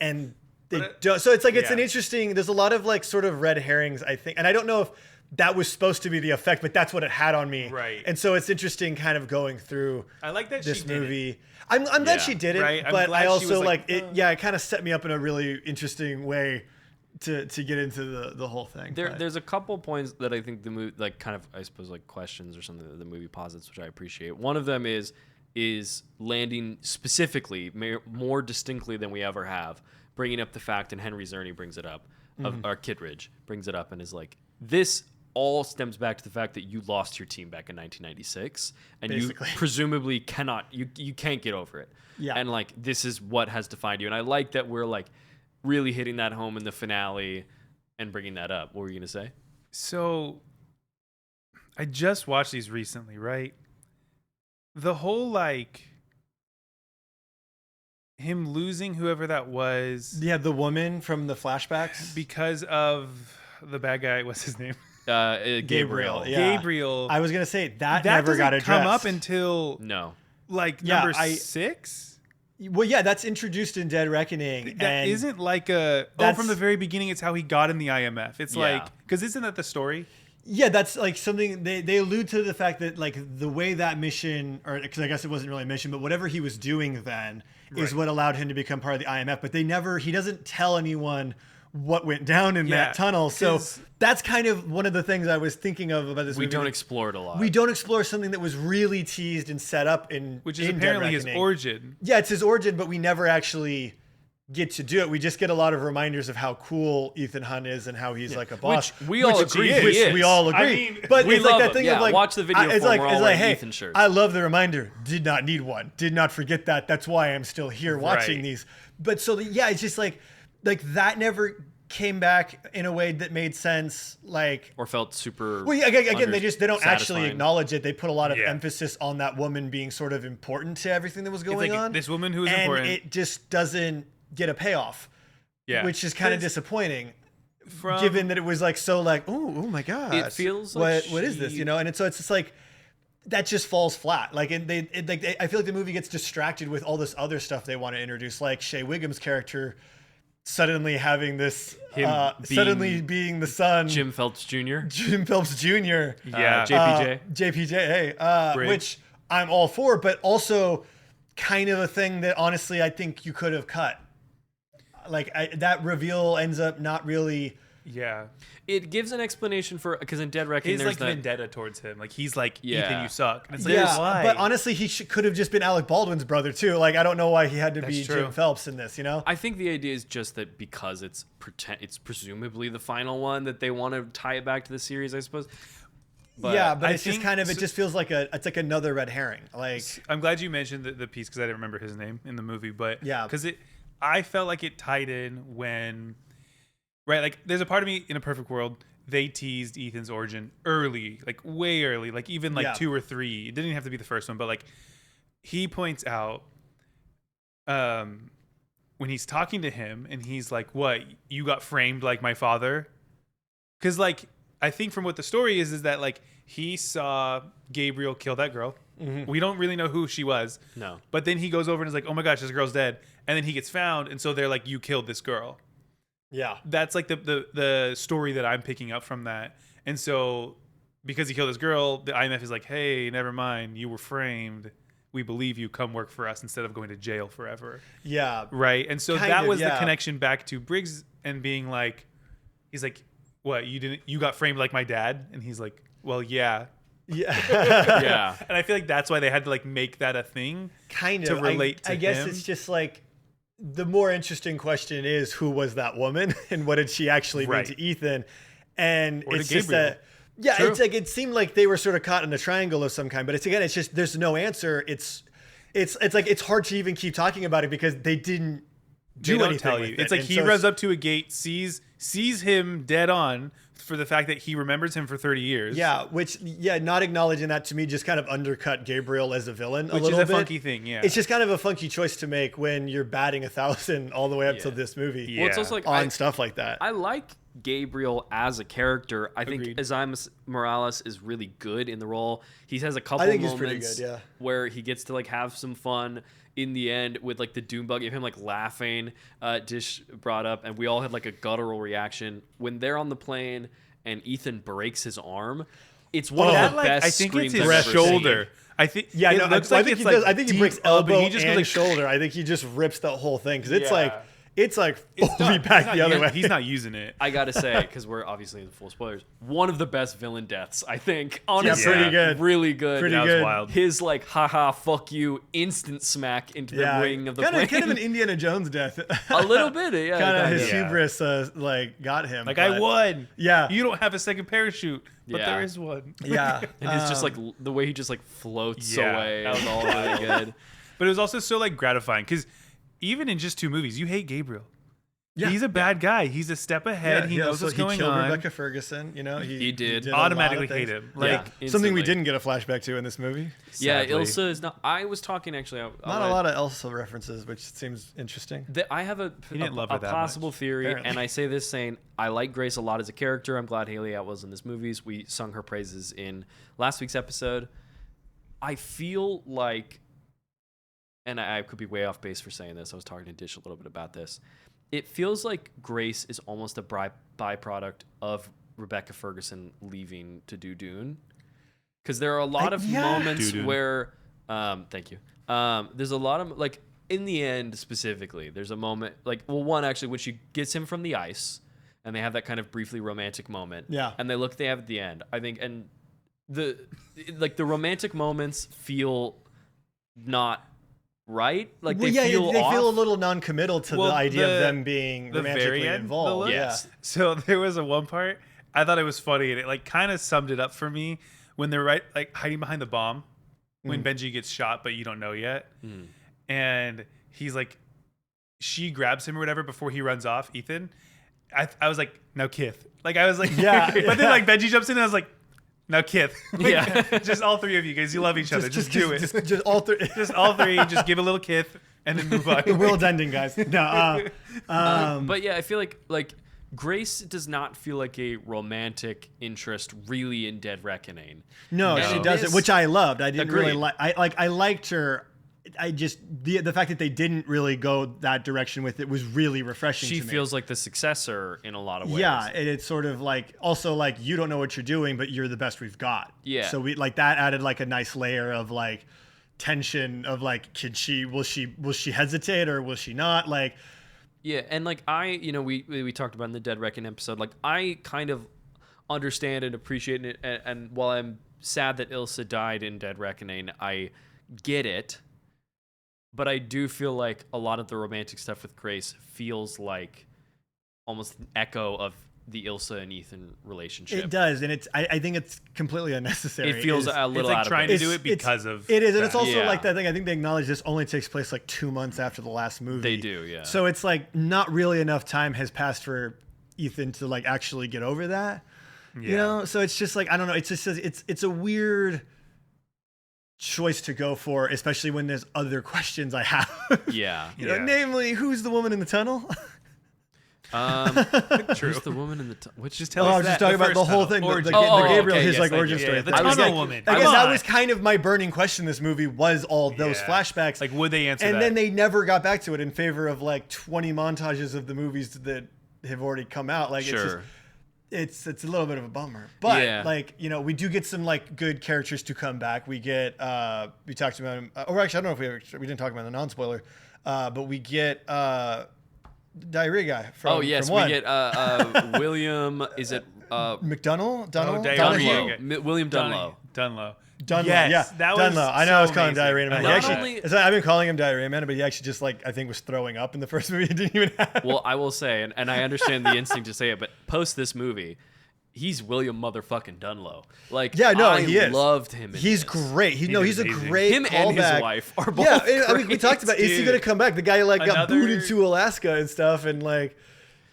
and they don't. So it's like it's an interesting. There's a lot of like sort of red herrings, I think, and I don't know if that was supposed to be the effect, but that's what it had on me. Right. And so it's interesting, kind of going through. I like that this she did movie. it. I'm glad Yeah. she did it, Right, I'm but glad I she also was like like, it. Yeah, it kind of set me up in a really interesting way to get into the whole thing. But- There's a couple points that I think the movie, like kind of, I suppose, like questions or something that the movie posits, which I appreciate. One of them is landing specifically, more distinctly than we ever have, bringing up the fact, and Henry Czerny brings it up, or Kittredge brings it up, and is like, this all stems back to the fact that you lost your team back in 1996, and Basically. you presumably cannot, you can't get over it. Yeah. And like, this is what has defined you. And I like that we're like really hitting that home in the finale and bringing that up. What were you going to say? So I just watched these recently, right? The whole like him losing whoever that was yeah, the woman from the flashbacks. because of the bad guy. What's his name? Gabriel. Yeah. Gabriel. I was gonna say that, that never doesn't got addressed. come up until No. like Yeah, number I- 6. Well, yeah, that's introduced in Dead Reckoning. That and isn't like a. Oh, That's- from the very beginning, it's how he got in the IMF. It's Yeah. like because isn't that the story? Yeah, that's like something they allude to the fact that like the way that mission, or because I guess it wasn't really a mission, but whatever he was doing then is Right. what allowed him to become part of the IMF. But he doesn't tell anyone what went down in Yeah, that tunnel. So 'cause- that's kind of one of the things I was thinking of about this We movie. don't explore it a lot. We don't explore something that was really teased and set up in Which is in Dead apparently his Reckoning. origin. Yeah, it's his origin, but we never actually get to do it. We just get a lot of reminders of how cool Ethan Hunt is and how he's like a boss. Which we all agree he which is. we all agree. I mean, but we it's like love that him. thing Yeah, of like watch the video it's form, like we're it's all like, wearing hey, Ethan shirts. I love the reminder. Did not need one. Did not forget that. That's why I'm still here watching Right. these. But so yeah, it's just like that never came back in a way that made sense. Like or felt super. well, yeah, again, they don't actually satisfying. acknowledge it. They put a lot of Yeah. emphasis on that woman being sort of important to everything that was It's going like on. this woman who is and important. it just doesn't get a payoff, Yeah. which is kind of 'Cause disappointing, from given that it was like so like, oh my god, It feels like what is this, she- you know? And it's just like that just falls flat. Like, and I feel like the movie gets distracted with all this other stuff they want to introduce, like Shea Wiggum's character suddenly having this, suddenly being the son, Jim Phelps Jr. Jim Phelps Jr. Yeah. JPJ. JPJ, hey, Briggs. which I'm all for, but also kind of a thing that honestly I think you could have cut. Like that reveal ends up not really. Yeah. It gives an explanation for because in Dead Reckoning His there's like that. vendetta towards him. Like he's like, Yeah. Ethan, you suck. And it's like, Yeah, why? but honestly, he could have just been Alec Baldwin's brother too. Like I don't know why he had to be That's true. Jim Phelps in this. You know? I think the idea is just that because it's presumably the final one that they want to tie it back to the series, I suppose. But yeah, but I it's just think- kind of it so- just feels like it's like another red herring. Like I'm glad you mentioned the piece because I didn't remember his name in the movie, but Yeah. because I felt like it tied in when, right, like there's a part of me in a perfect world they teased Ethan's origin early, like way early, like even like Yeah. 2 or 3. It didn't even have to be the first one, but like he points out, when he's talking to him and he's like, "What, you got framed like my father?" Because like I think from what the story is that like he saw Gabriel kill that girl. We don't really know who she was. No. But then he goes over and is like, "Oh my gosh, this girl's dead." And then he gets found, and so they're like, "You killed this girl." yeah, That's like the story that I'm picking up from that. And so because he killed this girl, the IMF is like, "Hey, never mind, you were framed." we believe you, come work for us instead of going to jail forever. Yeah. Right. And so Kind that of, was the yeah. connection back to Briggs and being like, he's like, what, you got framed like my dad? And he's like, well, yeah. Yeah. Yeah. And I feel like that's why they had to like make that a thing. Kind To of. relate to I guess him. it's just like the more interesting question is who was that woman and what did she actually Right. mean to Ethan? And Or to it's just Gabriel. that. Yeah, True. it's like it seemed like they were sort of caught in a triangle of some kind, but it's just there's no answer. It's like it's hard to even keep talking about it because they didn't do They don't anything tell with you. it. It's like And he so runs up to a gate, sees him dead on for the fact that he remembers him for 30 years. Yeah, not acknowledging that to me just kind of undercut Gabriel as a villain a Which little is a bit. funky thing, yeah. It's just kind of a funky choice to make when you're batting 1,000 all the way up to Yeah. this movie. Yeah. Well, it's also like On stuff like that. I like Gabriel as a character. I think Agreed. Isaiah Morales is really good in the role. He has a couple I think he's moments pretty good, yeah. where he gets to like have some fun in the end with like the doom buggy of him like laughing. Dish brought up, and we all had like a guttural reaction when they're on the plane and Ethan breaks his arm. It's one of the best I think screams it's I've his ever shoulder. seen. I think Yeah, it no, looks I like think it's he does. like I think he deep breaks up, elbow and he just and goes like shoulder. I think he just rips the whole thing because it's Yeah. like It's fully not- back he's the not other u- way. He's not using it. I gotta say, because we're obviously in full spoilers, one of the best villain deaths, I think. Honestly, pretty good. Really good. Pretty That was good. wild. His like, haha, fuck you, instant smack into the wing of the plane. kind of an Indiana Jones death. A little bit, yeah. kind of kinda. his Yeah. hubris like got him. Like, but- I won. Yeah. You don't have a second parachute, but Yeah. there is one. Yeah. And it's just like the way he just like floats Yeah, away. that was Is all really good. But it was also so like gratifying because even in just 2 movies, you hate Gabriel. Yeah. He's a bad guy. He's a step ahead. He knows so what's he going killed on. Rebecca Ferguson. You know, He did. a lot of Automatically things. hate him. Yeah. Like, Something instantly. we didn't get a flashback to in this movie. Yeah, Sadly. Ilsa is not. I was talking actually. Not a lot of Elsa references, which seems interesting. I have a didn't love her that possible much, theory, apparently. and I say this saying I like Grace a lot as a character. I'm glad Haley Atwell's in this movies. We sung her praises in last week's episode. I feel like, and I could be way off base for saying this. I was talking to Dish a little bit about this. It feels like Grace is almost a byproduct of Rebecca Ferguson leaving to do Dune. Because there are a lot of moments Dune. where, thank you. There's a lot of, like, in the end specifically, there's a moment, like, well, one actually, when she gets him from the ice, and they have that kind of briefly romantic moment. Yeah. And they have at the end, I think, and the romantic moments feel not right. Like, Well, they feel off. a little non-committal to Well, the idea the- of them being the romantically very end, involved. the Yeah. Yes. So there was a one part I thought it was funny, and it like kind of summed it up for me when they're like hiding behind the bomb when Benji gets shot, but you don't know yet, and he's like, she grabs him or whatever before he runs off. Ethan, I was like, now Kith, like I was like, Yeah, but then like Benji jumps in, and I was like, now Kith, like, Yeah. just all 3 of you guys, you love each other, just do it, Just all three. just all 3, just give a little Kith and then move on. The world's ending, guys. No. But yeah, I feel like Grace does not feel like a romantic interest really in Dead Reckoning. No, And she in doesn't, this- which I loved. I didn't really Agreed. like. I liked her. I just the fact that they didn't really go that direction with it was really refreshing. She to me. feels like the successor in a lot of ways. Yeah, and it's sort of like also like you don't know what you're doing, but you're the best we've got. Yeah. So we like that added like a nice layer of like tension of like, will she hesitate or will she not? Like, Yeah, and like we talked about in the Dead Reckoning episode, like I kind of understand and appreciate it, and while I'm sad that Ilsa died in Dead Reckoning, I get it. But I do feel like a lot of the romantic stuff with Grace feels like almost an echo of the Ilsa and Ethan relationship. it does, and I think it's completely unnecessary. It feels It's- a little It's like out trying of to it. do it it's- because of It is, and it's that. also Yeah. like that thing. I think they acknowledge this only takes place like 2 months after the last movie. They do, yeah. So it's like not really enough time has passed for Ethan to like actually get over that. You Yeah. know, so it's just like I don't know. It's just it's a weird choice to go for, especially when there's other questions I have. Yeah. You know, Yeah. namely, who's the woman in the tunnel? True. Who's the woman in the which Just Oh, tell I us was just that, talking the about the first whole tunnel. thing, the Origin. Gabriel, okay, his yes, like thank origin you. story. Yeah, the I guess tunnel that- woman. I guess Come that on. was kind of my burning question. This movie was all those Yeah. flashbacks. Like, would they answer and that? then they never got back to it in favor of like 20 montages of the movies that have already come out. Like, Sure. it's a little bit of a bummer. But Yeah. like, you know, we do get some like good characters to come back. We get we talked about him, or actually I don't know if we didn't talk about the non-spoiler, but we get diarrhea guy from yes, from one. we get William. Is it McDonnell? Diarrhea Donahue? guy. William Dunlow. Dunlow. Dunlow, Yes, yeah, that was Dunlow. I know I was so calling him amazing. Diarrhea Man. I He love actually, that. it's like, I've been calling him Diarrhea Man, but he actually just like I think was throwing up in the first movie. He didn't even have. Well, I will say, and I understand the instinct to say it, but post this movie, he's William motherfucking Dunlow. Like, Yeah, no, I he is. loved him. He's this. great. He's a amazing. great Him callback. and his wife are both. Yeah, I mean, we great. talked about is he Dude. gonna come back? The guy like got Another- booted to Alaska and stuff, and like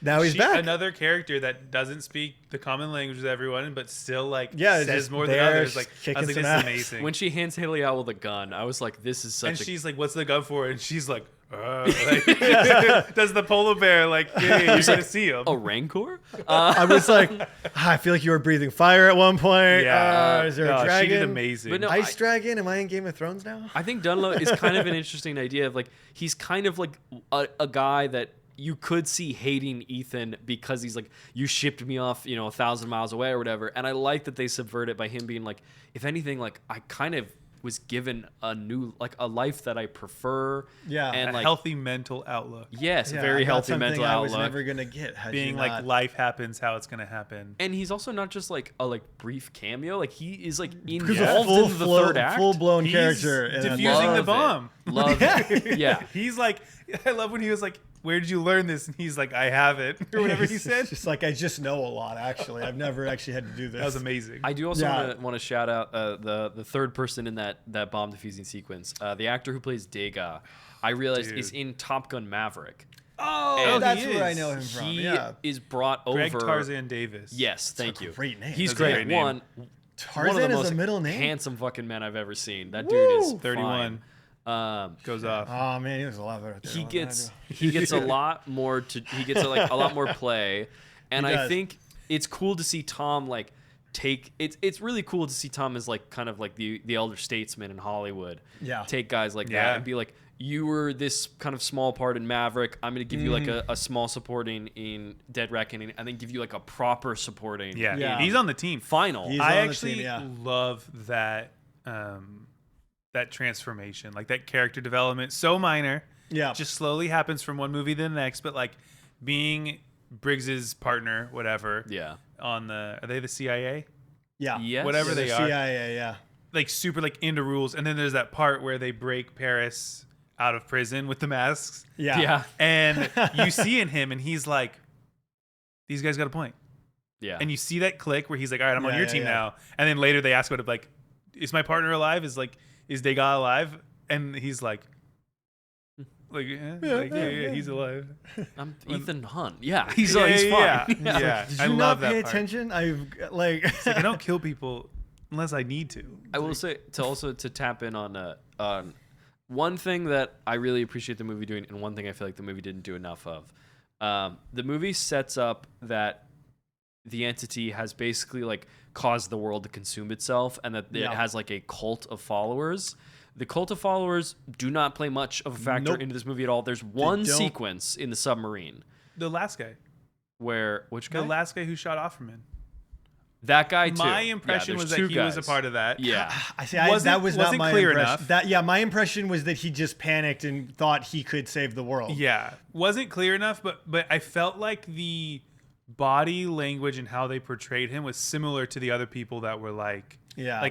now he's back. Another character that doesn't speak the common language with everyone, but still like Yeah, says just more than there, others. Like I kicking was like, some this ass. is amazing. When she hands Haley out with a gun, I was like, this is such and a. she's like, "What's the gun for?" And she's like, like does the polar bear like, "Yeah, you're gonna see him." a rancor? I was like, I feel like you were breathing fire at one point. Yeah. Is there No, a dragon? she did amazing. But no, Ice dragon? Am I in Game of Thrones now? I think Dunlow is kind of an interesting idea of like he's kind of like a guy that you could see hating Ethan because he's like, you shipped me off, 1,000 miles away or whatever. And I like that they subvert it by him being like, if anything, like I kind of was given a new, like a life that I prefer. Yeah. And a like, healthy mental outlook. yes, Yeah, very I got healthy something mental I was outlook. never gonna get. Had Being you like not. life happens how it's gonna happen. And he's also not just like a brief cameo. Like he is like He's involved a in the third act. full blown He's character. in a- diffusing the Love bomb. it. Love it. Yeah. He's like, I love when he was like, "Where did you learn this?" And he's like, "I have it," or whatever he It's said. just like I just know a lot. Actually, I've never actually had to do this. That was amazing. I do also Yeah. want to shout out the third person in that bomb defusing sequence. The actor who plays Dega, I realized Dude. is in Top Gun Maverick. Oh, And that's he where I is. know him from. He Yeah, is brought Greg over. Tarzan Davis. Yes, thank a you. great name. He's That's a great. great name. One of Tarzan the is most a middle name. handsome fucking men I've ever seen. That Woo! dude is 31. fine. Goes off. Oh man, he was a lot better. at that He one than I gets do. he gets a lot more a lot more play, and He I does. think it's cool to see Tom like take it's really cool to see Tom as like kind of like the elder statesman in Hollywood. Yeah. Take guys like Yeah. that and be like, you were this kind of small part in Maverick. I'm gonna give you like a small supporting in Dead Reckoning, and then give you like a proper supporting. Yeah. Yeah. He's on the team. Final. He's I on the actually team, yeah. love that that transformation, like that character development. So minor. Yeah. Just slowly happens from one movie to the next, but like being Briggs's partner, whatever. Yeah. On the are they the CIA? Yeah. Yes. Whatever Yeah, they the are. CIA. Yeah. Like super like into rules, and then there's that part where they break Paris out of prison with the masks, Yeah. Yeah. and you see in him, and he's like, "These guys got a point." Yeah. And you see that click where he's like, "All right, I'm on Yeah, your yeah, team yeah. now." And then later they ask about it, like, "Is my partner alive? Is Degas alive?" And he's like, yeah, he's alive. I'm Ethan Hunt. Yeah. He's yeah, he's yeah, fine. yeah. Yeah. Did I you love not that pay part. attention? I've like. It's like, I don't kill people unless I need to. I will say to tap in on one thing that I really appreciate the movie doing, and one thing I feel like the movie didn't do enough of. The movie sets up that the entity has basically like caused the world to consume itself, and that it Yeah. has like a cult of followers. The cult of followers do not play much of a factor Nope. into this movie at all. There's one don't. sequence in the submarine The last guy, where which guy? the last guy who shot Offerman. That guy too. My Yeah, impression there's was that two he was a guys. part of that. Yeah. I see. Wasn't- That was not wasn't my clear impression. enough. My impression was that he just panicked and thought he could save the world. Yeah, wasn't clear enough, but I felt like the body language and how they portrayed him was similar to the other people that were like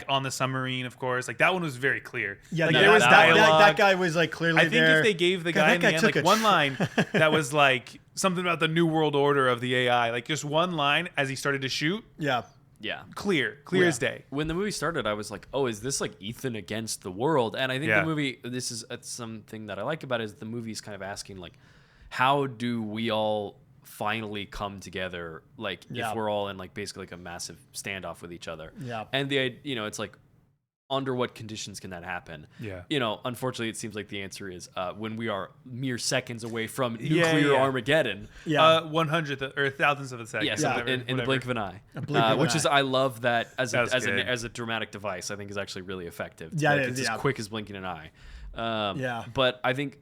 on the submarine, of course. Like that one was very clear. Yeah. like no, there was that, dialogue. that guy was like clearly I think there. if they gave the God, guy that in the guy end took like a one tr- line that was like something about the new world order of the AI, like just one line as he started to shoot, Yeah. Yeah. clear Yeah. as day. When the movie started, I was like, "Oh, is this like Ethan against the world?" And I think Yeah. the movie. This is something that I like about it is the movie's kind of asking like, how do we all finally come together? Like Yeah. if we're all in like basically like a massive standoff with each other. Yeah. And it's like, under what conditions can that happen? Yeah. Unfortunately, it seems like the answer is when we are mere seconds away from Yeah, nuclear yeah. Armageddon. Yeah. 100th or thousandth of a second. Yes, Yeah. in the blink of an eye, blink of an which is eye. I love that as That was as good. a dramatic device. I think is actually really effective. Yeah, Like, it it's is, as yeah. quick as blinking an eye. Yeah. But I think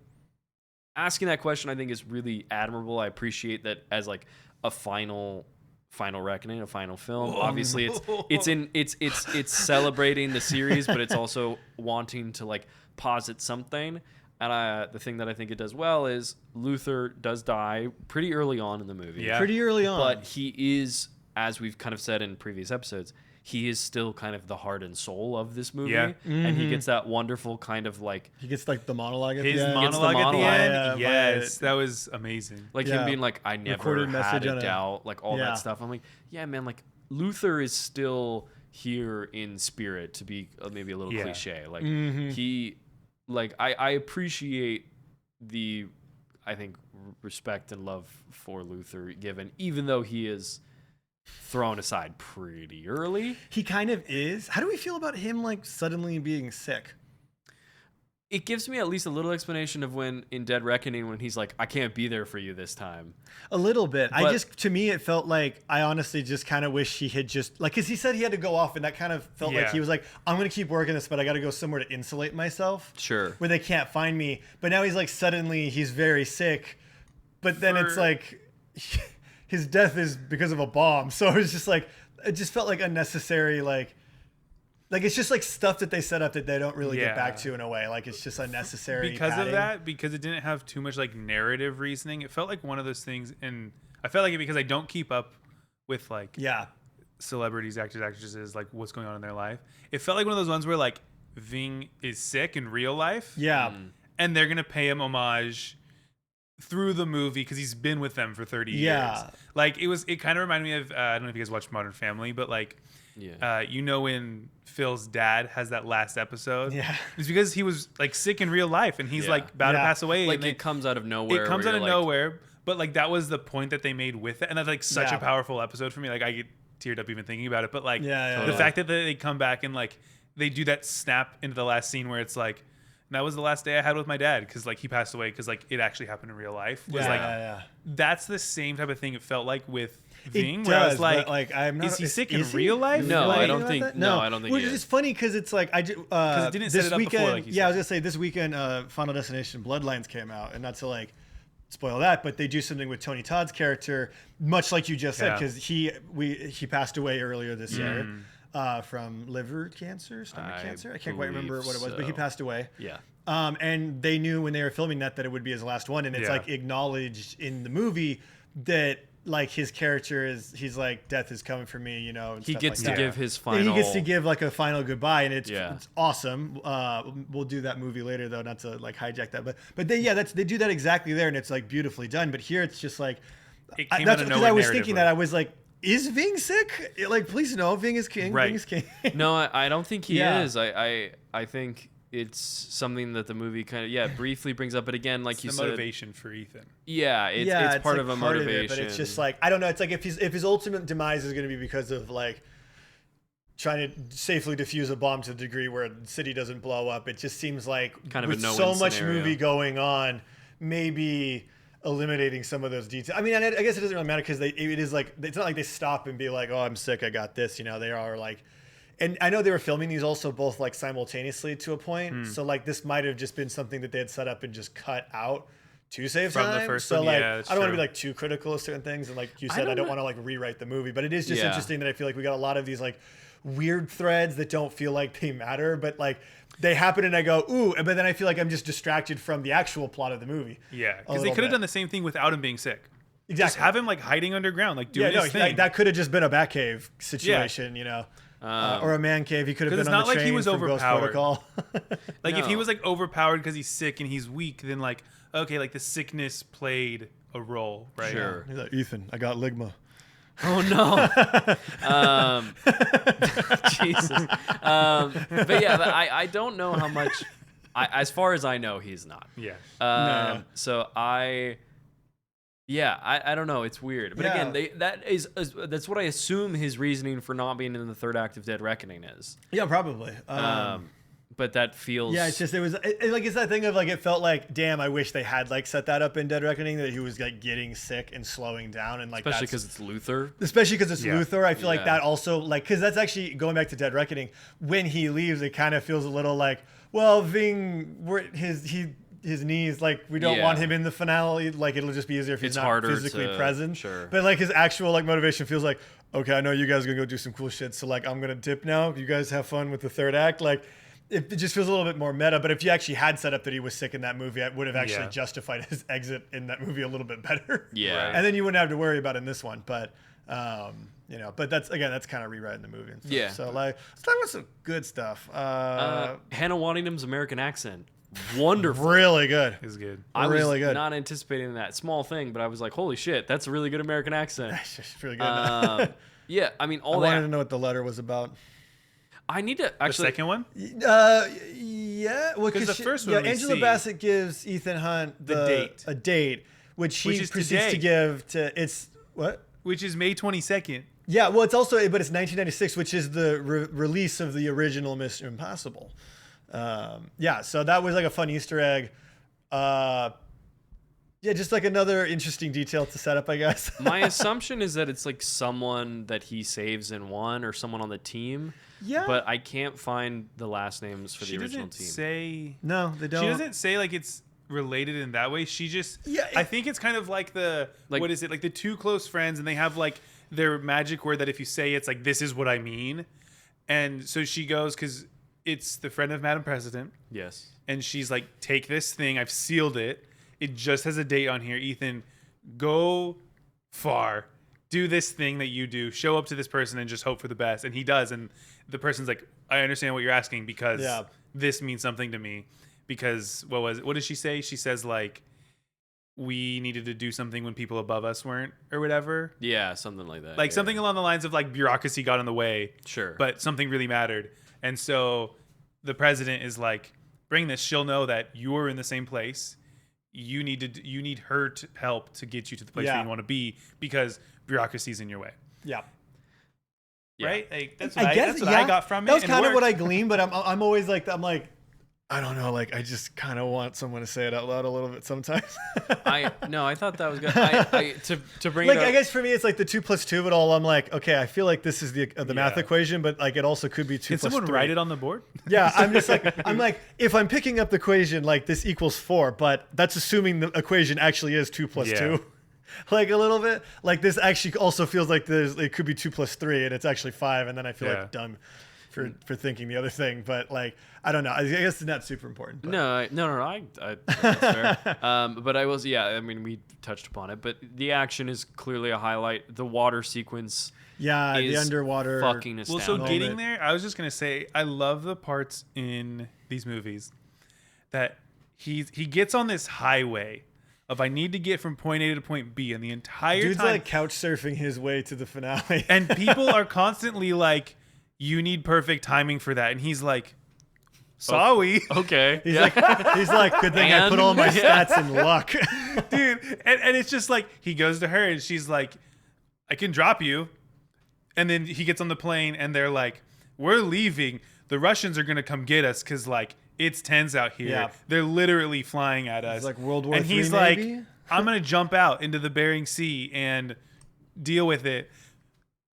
asking that question, I think, is really admirable. I appreciate that as like a final Final Reckoning, a final film. Obviously, it's celebrating the series, but it's also wanting to like posit something. And the thing that I think it does well is Luther does die pretty early on in the movie. Yeah. Pretty early on. But he is, as we've kind of said in previous episodes, he is still kind of the heart and soul of this movie. Yeah. And he gets that wonderful kind of like... He gets like the monologue at His the end. monologue at the end. Yeah, Yes, that was amazing. Like him being like, I never Recorded had message a on doubt, like all that stuff. I'm like, yeah, man, like Luther is still here in spirit, to be maybe a little cliche. Like he... Like, I appreciate the, I think, respect and love for Luther given, even though he is thrown aside pretty early. He kind of is. How do we feel about him, like, suddenly being sick? It gives me at least a little explanation of when, in Dead Reckoning, when he's like, I can't be there for you this time. A little bit. But, To me, it felt like, I honestly just kind of wish he had just, like, because he said he had to go off, and that kind of felt like he was like, I'm going to keep working this, but I got to go somewhere to insulate myself. Sure. Where they can't find me. But now he's like, suddenly he's very sick. But then it's like, his death is because of a bomb. So it's just like, it just felt like unnecessary, like it's just like stuff that they set up that they don't really get back to in a way. Like it's just unnecessary. Because padding. of that, because it didn't have too much like narrative reasoning, it felt like one of those things. And I felt like it because I don't keep up with like celebrities, actors, actresses, like what's going on in their life. It felt like one of those ones where like Ving is sick in real life. Yeah. And they're going to pay him homage through the movie because he's been with them for 30 years. Like it kind of reminded me of, I don't know if you guys watched Modern Family, but like, you know when Phil's dad has that last episode? Yeah. It's because he was like sick in real life and he's like about to pass away. Like and it comes out of nowhere. It comes out of nowhere. But like that was the point that they made with it. And that's like such a powerful episode for me. Like I get teared up even thinking about it. But like the fact that they come back and like they do that snap into the last scene where it's like, that was the last day I had with my dad because like he passed away because like it actually happened in real life. That's the same type of thing it felt like with Ving, where I was like I'm not, is he sick in real life? No, I don't think. No, I don't think. Which is funny because it's like because it didn't set it up before, like you said. I was gonna say this weekend, Final Destination Bloodlines came out, and not to like spoil that, but they do something with Tony Todd's character, much like you just said, because he passed away earlier this year. From liver cancer, stomach cancer. I can't quite remember what it was, but he passed away. Yeah. And they knew when they were filming that it would be his last one, and it's like acknowledged in the movie that like his character he's like, death is coming for me, you know. And he gets like to that. give his final. He gets to give like a final goodbye, and it's awesome. We'll do that movie later though, not to like hijack that, but they they do that exactly there, and it's like beautifully done. But here it's just like that's because I was thinking that I was like, is Ving sick? Like, please no, Ving is king. Right. Ving is king. No, I don't think he is. I think it's something that the movie kind of briefly brings up. But again, like you said, motivation for Ethan. Yeah, it's part like of a motivation. But it's just like, I don't know. It's like if his ultimate demise is going to be because of like trying to safely defuse a bomb to the degree where the city doesn't blow up. It just seems like kind of with a no-win so much scenario. movie going on, maybe eliminating some of those details. I mean, I guess it doesn't really matter because it is like, it's not like they stop and be like, oh, I'm sick, I got this. You know, they are like, and I know they were filming these also both like simultaneously to a point. So like this might have just been something that they had set up and just cut out to save from time. the first so one. like, Yeah, I don't want to be like too critical of certain things. And like you said, I don't want to like rewrite the movie, but it is just interesting that I feel like we got a lot of these like weird threads that don't feel like they matter, but like they happen and I go, ooh, but then I feel like I'm just distracted from the actual plot of the movie. Yeah, because they could have done the same thing without him being sick. Exactly. Just have him like hiding underground, like doing his thing. That could have just been a Batcave situation, you know, or a man cave. He could have been on the train. It's not like he was from Ghost overpowered. Protocol. Like if he was like overpowered because he's sick and he's weak, then like okay, like the sickness played a role, right? Sure. He's like, Ethan, I got ligma. Oh no. Jesus. But yeah, I don't know how much. As far as I know, he's not. Yeah. No. So I don't know. It's weird. But again, that's what I assume his reasoning for not being in the third act of Dead Reckoning is. Yeah, probably. But that feels. Yeah, it's just it's that thing of like it felt like, damn, I wish they had like set that up in Dead Reckoning that he was like getting sick and slowing down and like especially because it's Luther. Especially because it's Luther, I feel like Yeah. that also like because that's actually going back to Dead Reckoning. When he leaves, it kind of feels a little like, well, Ving, he his knees. Like we don't want him in the finale. Like it'll just be easier if he's not physically present. Sure. But like his actual like motivation feels like, okay, I know you guys are gonna go do some cool shit. So like I'm gonna dip now. You guys have fun with the third act. Like it just feels a little bit more meta. But if you actually had set up that he was sick in that movie, it would have actually justified his exit in that movie a little bit better. Yeah. Right. And then you wouldn't have to worry about it in this one. But but that's kind of rewriting the movie and stuff. Yeah. So like, let's talk about some good stuff. Hannah Waddingham's American accent, wonderful. Really good. Is good. I really was good. not anticipating that small thing, but I was like, holy shit, that's a really good American accent. It's really good. Yeah, I mean, I wanted to know what the letter was about. I need to The actually. second one? Yeah. Well, 'Cause the first one we Angela see- Bassett gives Ethan Hunt a date, which he Which is proceeds today. to give to. It's what? Which is May 22nd. Yeah. Well, it's also, but it's 1996, which is the release of the original Mission Impossible. So that was like a fun Easter egg. Just like another interesting detail to set up, I guess. My assumption is that it's like someone that he saves in one or someone on the team. Yeah. But I can't find the last names for the original doesn't team. say. No, they don't. She doesn't say like it's related in that way. She just. I think it's kind of like what is it? Like the two close friends, and they have like their magic word that if you say it's like this is what I mean, and so she goes because it's the friend of Madam President. Yes. And she's like, take this thing. I've sealed it. It just has a date on here. Ethan, go far. Do this thing that you do. Show up to this person and just hope for the best. And he does. And the person's like, I understand what you're asking because this means something to me. Because what does she say? She says like, we needed to do something when people above us weren't or whatever. Yeah, something like that. Like something along the lines of like bureaucracy got in the way. Sure. But something really mattered. And so the president is like, bring this. She'll know that you're in the same place. You need her to help to get you to the place where you want to be because bureaucracy's in your way. Yeah. Right? Like, that's I what, guess, that's what I got from it. That was and it kind of what I worked. gleaned, but I'm always like, I don't know, like I just kind of want someone to say it out loud a little bit sometimes. I thought that was good. To bring like it up, I guess for me it's like the 2 + 2 of it all. I'm like, okay, I feel like this is the math equation, but like it also could be 2 Can plus someone 3. write it on the board? Yeah, I'm just like if I'm picking up the equation like this equals 4, but that's assuming the equation actually is 2 + 2. Like a little bit. Like this actually also feels like it could be 2 + 3 and it's actually 5, and then I feel like dumb for thinking the other thing. But like I don't know. I guess it's not super important. But. No. I that's fair. But I was, I mean, we touched upon it, but the action is clearly a highlight. The water sequence. Yeah, is the underwater. fucking Well, astounding. so getting there, I was just gonna say, I love the parts in these movies that he gets on this highway of I need to get from point A to point B, and the entire Dude's time, like couch surfing his way to the finale. and people are constantly like, "You need perfect timing for that," and he's like, "Sorry." Okay. He's like, good thing I put all my stats in luck. Dude, and it's just like he goes to her and she's like, I can drop you. And then he gets on the plane and they're like, we're leaving. The Russians are going to come get us because like it's tense out here. Yeah. They're literally flying at us. It's like World War and III, he's maybe? like, I'm going to jump out into the Bering Sea and deal with it.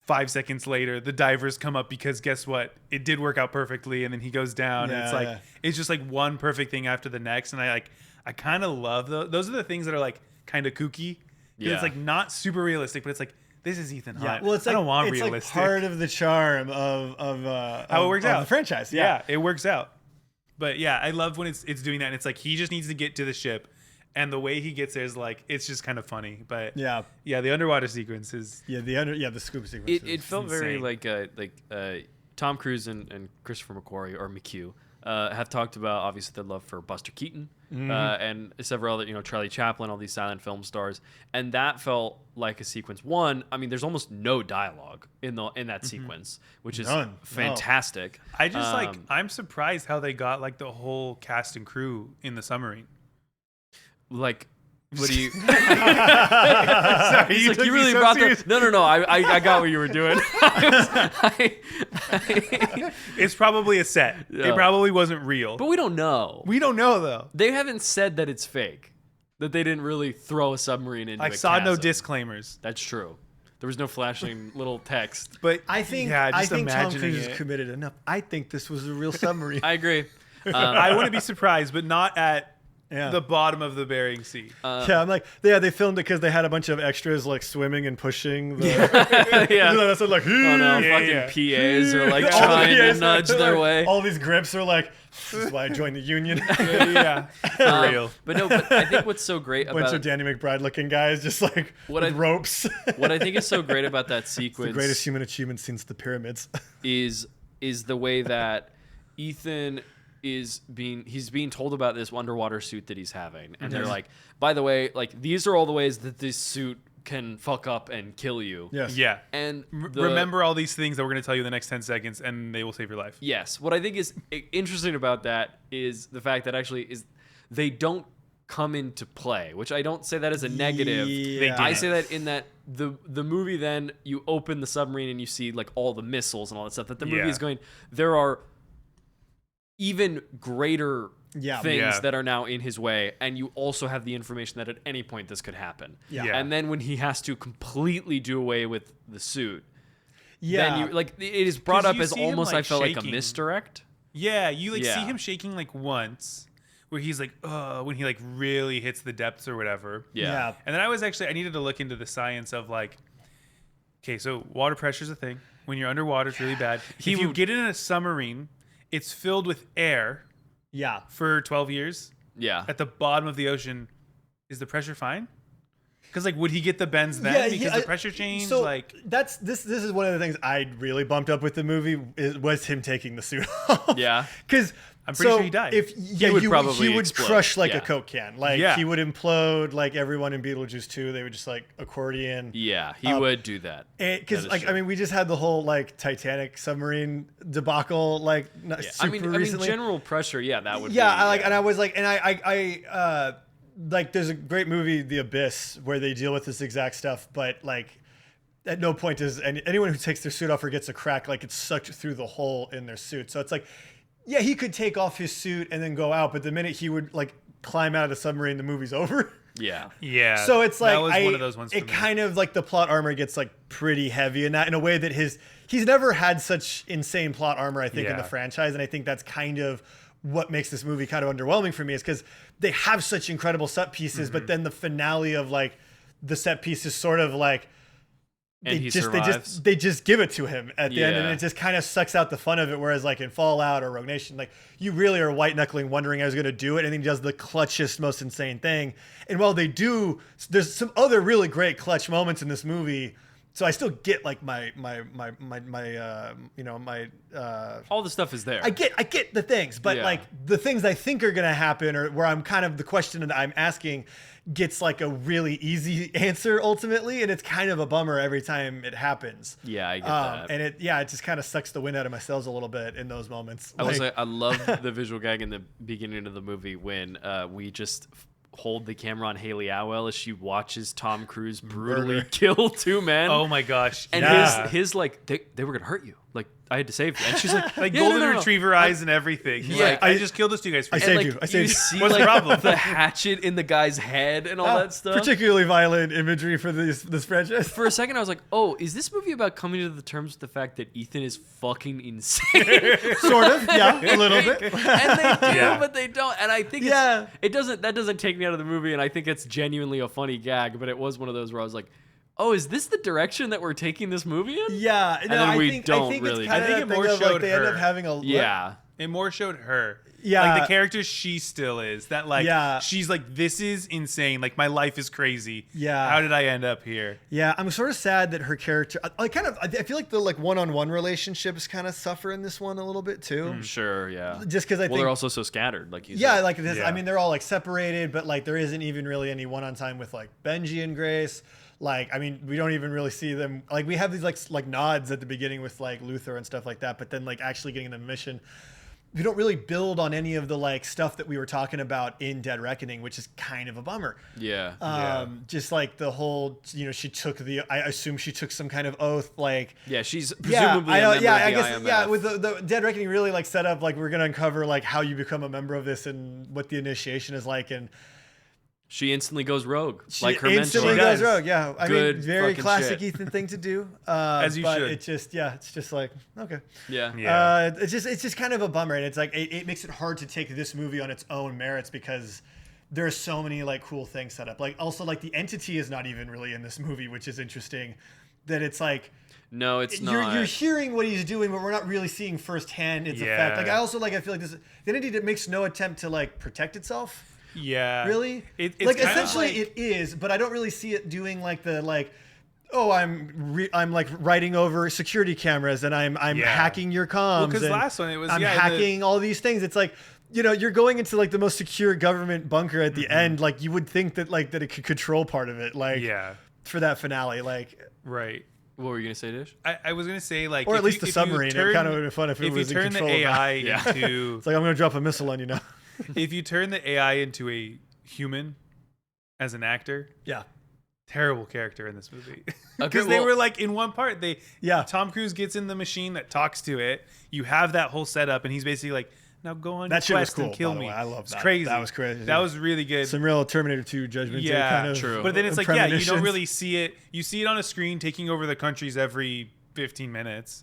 5 seconds later, the divers come up because guess what? It did work out perfectly. And then he goes down and it's like, it's just like one perfect thing after the next. And I kind of love those are the things that are like kind of kooky. Yeah. It's like not super realistic, but it's like, this is Ethan Hunt. Yeah, well, it's like, I don't want it's realistic. like part of the charm of how it works out. The franchise. Yeah, it works out. But yeah, I love when it's doing that. And it's like he just needs to get to the ship, and the way he gets there is like it's just kind of funny. But yeah, the underwater sequence is the scuba sequence. It felt very like Tom Cruise and Christopher McQuarrie or McHugh have talked about obviously their love for Buster Keaton and several other, Charlie Chaplin, all these silent film stars, and that felt like a sequence. One, I mean, there's almost no dialogue in that sequence, which is fantastic. No. I just I'm surprised how they got like the whole cast and crew in the submarine. Like, what do you? Sorry, you really brought that. No. I got what you were doing. It's probably a set. Yeah. It probably wasn't real. But we don't know. We don't know though. They haven't said that it's fake. That they didn't really throw a submarine into. I saw no disclaimers. That's true. There was no flashing little text. But I think Tom Cruise is committed enough. I think this was a real submarine. I agree. I wouldn't be surprised, but not at Yeah. the bottom of the Bering Sea. Yeah, I'm like, they filmed it because they had a bunch of extras like swimming and pushing. The, Yeah. That's like, Oh no, Yeah, fucking PAs are like all the trying to PAs nudge are their like- way. All these grips are like, this is why I joined the union. yeah, for real. But no, but I think what's so great Bunch about of Danny McBride looking guys just like What with I- ropes. what I think is so great about that The sequence greatest human achievement since the pyramids. is the way that Ethan he's being told about this underwater suit that he's having, and they're like, by the way, like these are all the ways that this suit can fuck up and kill you. Yes. Yeah. And Remember all these things that we're going to tell you in the next 10 seconds, and they will save your life. Yes. What I think is interesting about that is the fact that actually is they don't come into play, which I don't say that as a negative. Yeah. I say that in that the movie, then you open the submarine and you see like all the missiles and all that stuff, that the movie Yeah. is going, there are even greater Yeah. things Yeah. that are now in his way, and you also have the information that at any point this could happen. Yeah. Yeah. And then when he has to completely do away with the suit, Yeah. then you like it is brought 'Cause up you as see him, almost like, I felt like a shaking. misdirect. Yeah, you like see Yeah. him shaking like once, where he's like, when he like really hits the depths or whatever. Yeah. And then I needed to look into the science of like, okay, so water pressure is a thing. When you're underwater, it's really bad. If you get in a submarine, it's filled with air Yeah. for 12 years. Yeah. At the bottom of the ocean, is the pressure fine? Because like, would he get the bends then? Because the pressure changed. So like, this is one of the things I really bumped up with the movie was him taking the suit off. Yeah. Because I'm pretty sure he died. If He would probably he would explode. crush like Yeah. a Coke can. Like Yeah. he would implode like everyone in Beetlejuice 2. They would just like accordion. Yeah, he would do that. Because That is like true. I mean we just had the whole like Titanic submarine debacle like not Yeah. super I mean, recently. general pressure. Yeah, that would. Yeah, be, I like, and I was like, and I like, there's a great movie, The Abyss, where they deal with this exact stuff, but like, at no point does anyone who takes their suit off or gets a crack, like it's sucked through the hole in their suit. So it's like, yeah, he could take off his suit and then go out, but the minute he would like climb out of the submarine, the movie's over. Yeah. yeah. So it's like that was one of those ones. For it me. kind of like the plot armor gets like pretty heavy in that, in a way that he's never had such insane plot armor, I think, in the Yeah. franchise, and I think that's kind of what makes this movie kind of underwhelming for me, is because they have such incredible set pieces, but then the finale of like the set piece is sort of like And he survives. they just give it to him at the end, and Yeah. it just kind of sucks out the fun of it. Whereas like in Fallout or Rogue Nation, like you really are white knuckling, wondering how he's going to do it, and then he does the clutchest, most insane thing. And while they do, there's some other really great clutch moments in this movie. So I still get like my All the stuff is there. I get the things, but Yeah. like the things I think are gonna happen, or where I'm kind of the question that I'm asking gets like a really easy answer ultimately, and it's kind of a bummer every time it happens. Yeah, I get that. And it just kind of sucks the wind out of my sails a little bit in those moments. I was like, I love the visual gag in the beginning of the movie when we just hold the camera on Haley Atwell as she watches Tom Cruise brutally Murder. kill two men. Oh my gosh. And Yeah. his like they were gonna hurt you. Like I had to save you. And she's like, like "Yeah, golden no. retriever eyes and everything. He's Yeah, like, I just killed those two guys for I you. saved like, you. I saved you. see What's the like problem? the hatchet in the guy's head and all that stuff. Particularly violent imagery for this franchise. For a second, I was like, "Oh, is this movie about coming to the terms with the fact that Ethan is fucking insane?" Sort of, yeah, a little bit. And they do, Yeah. but they don't. And I think Yeah. that doesn't take me out of the movie. And I think it's genuinely a funny gag. But it was one of those where I was like, "Oh, is this the direction that we're taking this movie in?" Yeah, no, then I we think don't it's really kind do. I of think it more like showed they end up her. having a Yeah. It more showed her. Yeah. Like the character she still is. That like Yeah. she's like, this is insane. Like my life is crazy. Yeah. How did I end up here? Yeah, I'm sort of sad that her character. I feel like the like one-on-one relationships kind of suffer in this one a little bit too. Sure. Yeah. Just because I Well, think. they're also so scattered, like you Yeah, said. like this. Yeah. I mean, they're all like separated, but like there isn't even really any one-on time with like Benji and Grace. Like, I mean, we don't even really see them. Like, we have these like nods at the beginning with like Luther and stuff like that, but then like actually getting the mission. We don't really build on any of the like stuff that we were talking about in Dead Reckoning, which is kind of a bummer. Yeah. Just like the whole, she took I assume she took some kind of oath, like. Yeah. She's Yeah, presumably I know. a member Yeah, of I the guess. IMF. Yeah, with the Dead Reckoning really like set up like we're gonna uncover like how you become a member of this and what the initiation is like, and She instantly goes rogue, she like her instantly mentor. goes rogue. Yeah, I Good mean, very fucking classic shit. Ethan thing to do. As you but should. It's just like okay. Yeah. It's just kind of a bummer, and it's like it makes it hard to take this movie on its own merits because there's so many like cool things set up. Like also like the entity is not even really in this movie, which is interesting. That it's like No, it's not. You're hearing what he's doing, but we're not really seeing firsthand its effect. Like I feel like the entity that makes no attempt to like protect itself. Yeah. Really? It's like kinda essentially like, it is, but I don't really see it doing like the like, oh, I'm like writing over security cameras and I'm hacking your comms. because and last one it was I'm hacking all these things. It's like, you know, you're going into like the most secure government bunker at the end. Like you would think that like that it could control part of it. Like for that finale, like right. What were you gonna say, Dish? I was gonna say like, or at least the submarine. It kind of would have been fun if it was in turn control the AI of Yeah. into It's like I'm gonna drop a missile on you now. if you turn the AI into a human as an actor, terrible character in this movie. Because they were like in one part, Tom Cruise gets in the machine that talks to it. You have that whole setup, and he's basically like, "Now go on That your shit was quest cool. and kill By the me." way. I love that. It's crazy. That was crazy. That was really good. Some real Terminator 2 Judgment Day kind of true. But then it's like, you don't premonitions. really see it. You see it on a screen taking over the countries every 15 minutes.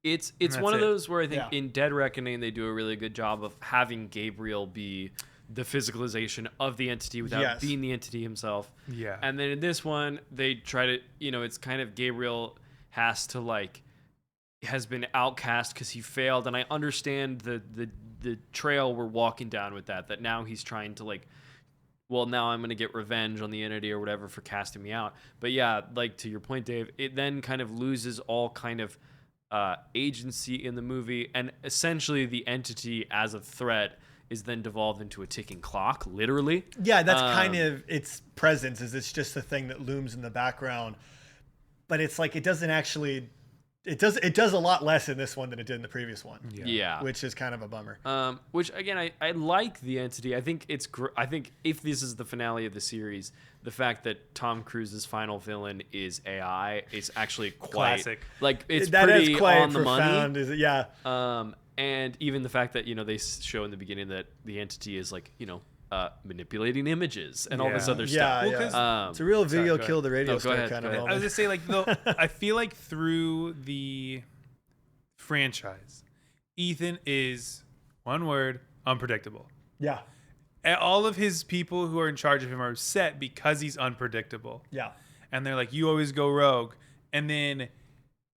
It's that's one of it. those where I think in Dead Reckoning they do a really good job of having Gabriel be the physicalization of the entity without being the entity himself. Yeah. And then in this one, they try to, it's kind of Gabriel has been outcast because he failed. And I understand the trail we're walking down with that now he's trying to like, well, now I'm going to get revenge on the entity or whatever for casting me out. But yeah, like to your point, Dave, it then kind of loses all kind of agency in the movie. And essentially the entity as a threat is then devolved into a ticking clock, literally. Yeah, that's kind of its presence. Is it's just a thing that looms in the background, but it's like it doesn't actually. It does a lot less in this one than it did in the previous one. Yeah. Which is kind of a bummer. Which again, I like the entity. I think it's. I think if this is the finale of the series, the fact that Tom Cruise's final villain is AI is actually quite Classic. like it's that pretty is quite on the profound. money. Is it? Yeah. And even the fact that they show in the beginning that the entity is like manipulating images and all this other stuff. Yeah. It's a real video Sorry, kill the radio No, go star ahead, kind go of ahead. moment. I was gonna say like though I feel like through the franchise, Ethan is one word unpredictable. Yeah. And all of his people who are in charge of him are upset because he's unpredictable. Yeah. And they're like, you always go rogue. And then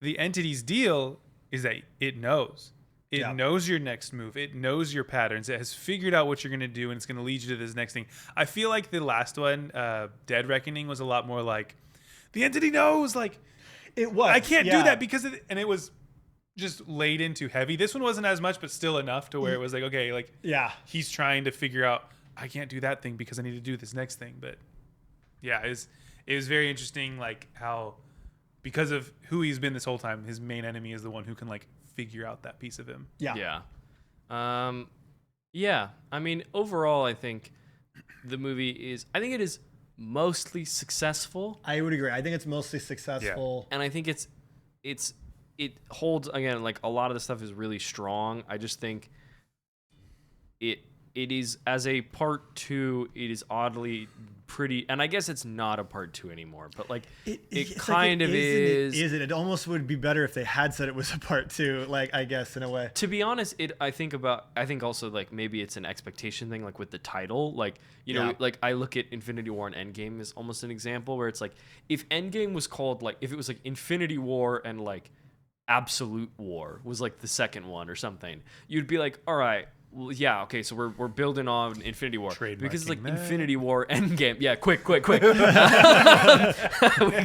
the entity's deal is that it knows. It knows your next move. It knows your patterns. It has figured out what you're going to do, and it's going to lead you to this next thing. I feel like the last one, Dead Reckoning, was a lot more like, the entity knows. Like, It was. I can't do that because and it was just laid into heavy. This one wasn't as much, but still enough to where it was like, okay, like he's trying to figure out, I can't do that thing because I need to do this next thing. But yeah, it was very interesting, like how because of who he's been this whole time, his main enemy is the one who can like figure out that piece of him. Yeah. I mean, overall, I think the movie it is mostly successful. I would agree. I think it's mostly successful. And I think it holds, again, like a lot of the stuff is really strong. I just think it is, as a part 2, it is oddly pretty, and I guess it's not a part 2 anymore, but like it kind of is. It almost would be better if they had said it was a part 2, like, I guess, in a way. To be honest, I think also like maybe it's an expectation thing, like with the title, like like I look at Infinity War and Endgame as almost an example where it's like if Endgame was called like if it was like Infinity War and like Absolute War was like the second one or something, you'd be like, all right. Well, yeah, okay, so we're building on Infinity War because it's like Infinity War Endgame. Yeah, quick. We got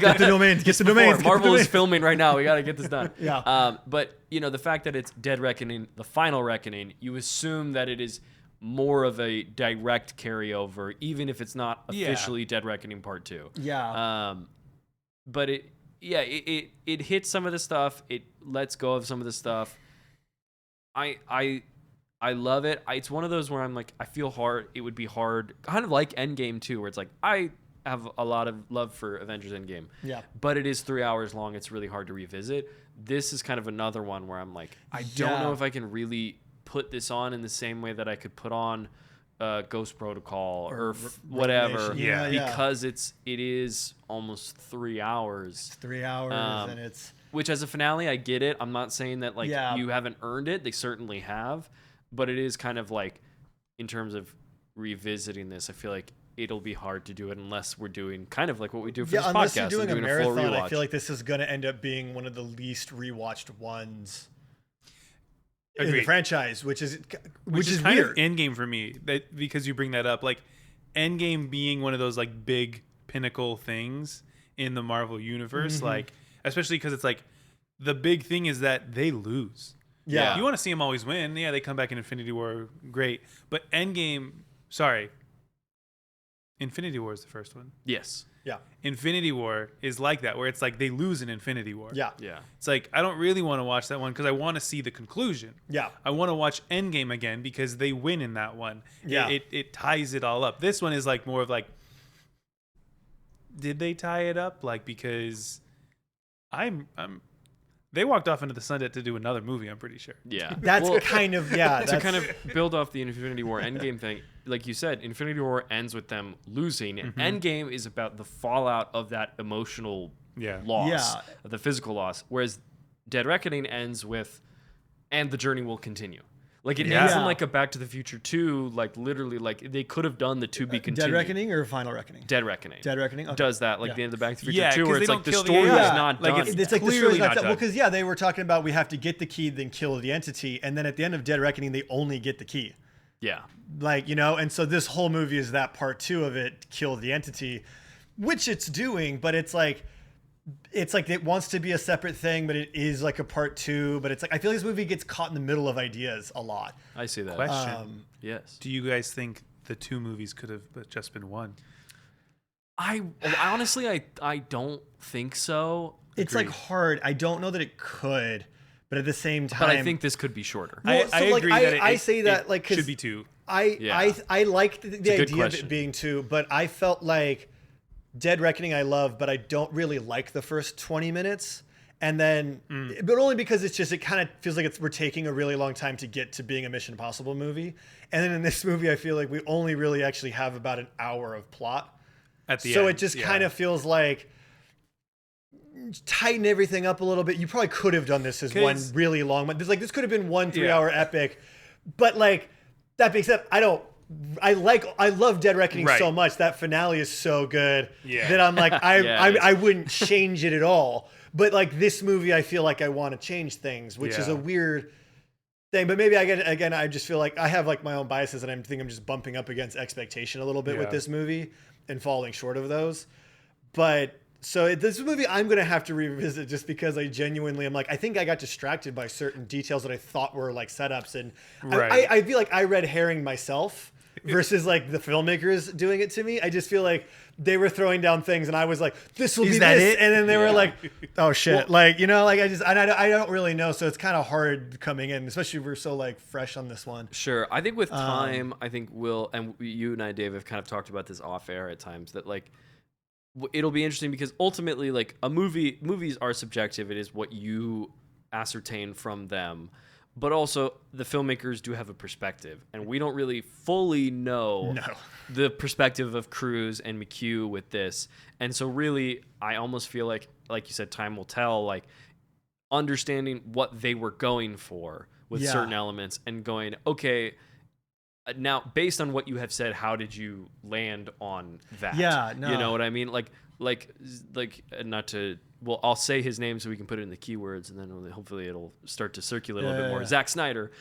Get the domains. Get the domains. Marvel is filming right now. We got to get this done. Yeah. But the fact that it's Dead Reckoning, the final reckoning, you assume that it is more of a direct carryover, even if it's not officially Dead Reckoning Part 2. Yeah. But it hits some of the stuff. It lets go of some of the stuff. I love it. It's one of those where I'm like, I feel hard. It would be hard, kind of like Endgame too, where it's like I have a lot of love for Avengers Endgame. Yeah. But it is 3 hours long. It's really hard to revisit. This is kind of another one where I'm like, I don't know if I can really put this on in the same way that I could put on Ghost Protocol or whatever. Yeah. Because it is almost 3 hours. It's 3 hours and it's. Which as a finale, I get it. I'm not saying that like you haven't earned it. They certainly have. But it is kind of like, in terms of revisiting this, I feel like it'll be hard to do it unless we're doing kind of like what we do for this unless podcast. you're doing a full marathon, rewatch. I feel like this is going to end up being one of the least rewatched ones in the Agreed. franchise, which is kind weird. of Endgame for me, that because you bring that up, like Endgame being one of those like big pinnacle things in the Marvel universe, like especially because it's like the big thing is that they lose. Yeah. You want to see them always win. Yeah, they come back in Infinity War, great. But Infinity War is the first one. yes. Yeah. Infinity War is like that, where it's like they lose in Infinity War. Yeah. Yeah. It's like, I don't really want to watch that one because I want to see the conclusion. Yeah. I want to watch Endgame again because they win in that one. Yeah. It ties it all up. This one is like more of like, did they tie it up? Like, because they walked off into the sunset to do another movie, I'm pretty sure. Yeah. That's Well, kind of, to kind of build off the Infinity War Endgame thing, like you said, Infinity War ends with them losing, and Endgame is about the fallout of that emotional loss, Yeah. of the physical loss, whereas Dead Reckoning ends with, and the journey will continue. Like it ends in Yeah. like a Back to the Future 2, like literally, like they could have done the to be continued. Dead Reckoning or Final Reckoning? Dead Reckoning. Dead Reckoning okay. Does that like Yeah. the end of Back to the Future Yeah, 2, where 'cause it's they like don't the kill the story AI. is not Like, done. It's like the Clearly story's not not done. done. Well, because yeah, they were talking about we have to get the key, then kill the entity, and then at the end of Dead Reckoning, they only get the key. yeah. Like, you know, and so this whole movie is that part 2 of it, kill the entity, which it's doing, but it's like it wants to be a separate thing, but it is like a part 2. But it's like I feel like this movie gets caught in the middle of ideas a lot. I see that. Question. Yes. Do you guys think the 2 movies could have just been one? I honestly, I don't think so. It's like hard. I don't know that it could, but at the same time, But I think this could be shorter. Well, I so, like, agree that I say that like 'cause should be 2. I liked the a good idea of question. it being 2, but I felt like Dead Reckoning I love, but I don't really like the first 20 minutes. And then, but only because it kind of feels like we're taking a really long time to get to being a Mission Impossible movie. And then in this movie, I feel like we only really actually have about an hour of plot. At the So end, it just yeah. kind of feels like tighten everything up a little bit. You probably could have done this as one 'Cause- really long one. This could have been 1 3-hour epic. But like that being said, I love Dead Reckoning Right. so much. That finale is so good Yeah. that I'm like Yeah, it is. I wouldn't change it at all. But like this movie, I feel like I want to change things, which is Yeah. a weird thing. But maybe I just feel like I have like my own biases, and I think I'm just bumping up against expectation a little bit with Yeah. this movie and falling short of those. But so this movie I'm gonna have to revisit just because I genuinely am like I think I got distracted by certain details that I thought were like setups, and Right. I feel like I red herring myself versus like the filmmakers doing it to me. I just feel like they were throwing down things, and I was like, "This will be that this," it? and then they were Yeah. like, "Oh shit!" like you know, like I don't really know, so it's kind of hard coming in, especially if we're so like fresh on this one. Sure. I think with time, I think you and I, Dave, have kind of talked about this off air at times that like it'll be interesting because ultimately, like movies are subjective. It is what you ascertain from them. But also, the filmmakers do have a perspective, and we don't really fully know the perspective of Cruise and McHugh with this. And so, really, I almost feel like you said, time will tell. Like understanding what they were going for with certain elements, and going, okay, now based on what you have said, how did you land on that? Yeah, no. You know what I mean? Like not to. Well, I'll say his name so we can put it in the keywords, and then hopefully it'll start to circulate a little bit more. Yeah. Zack Snyder.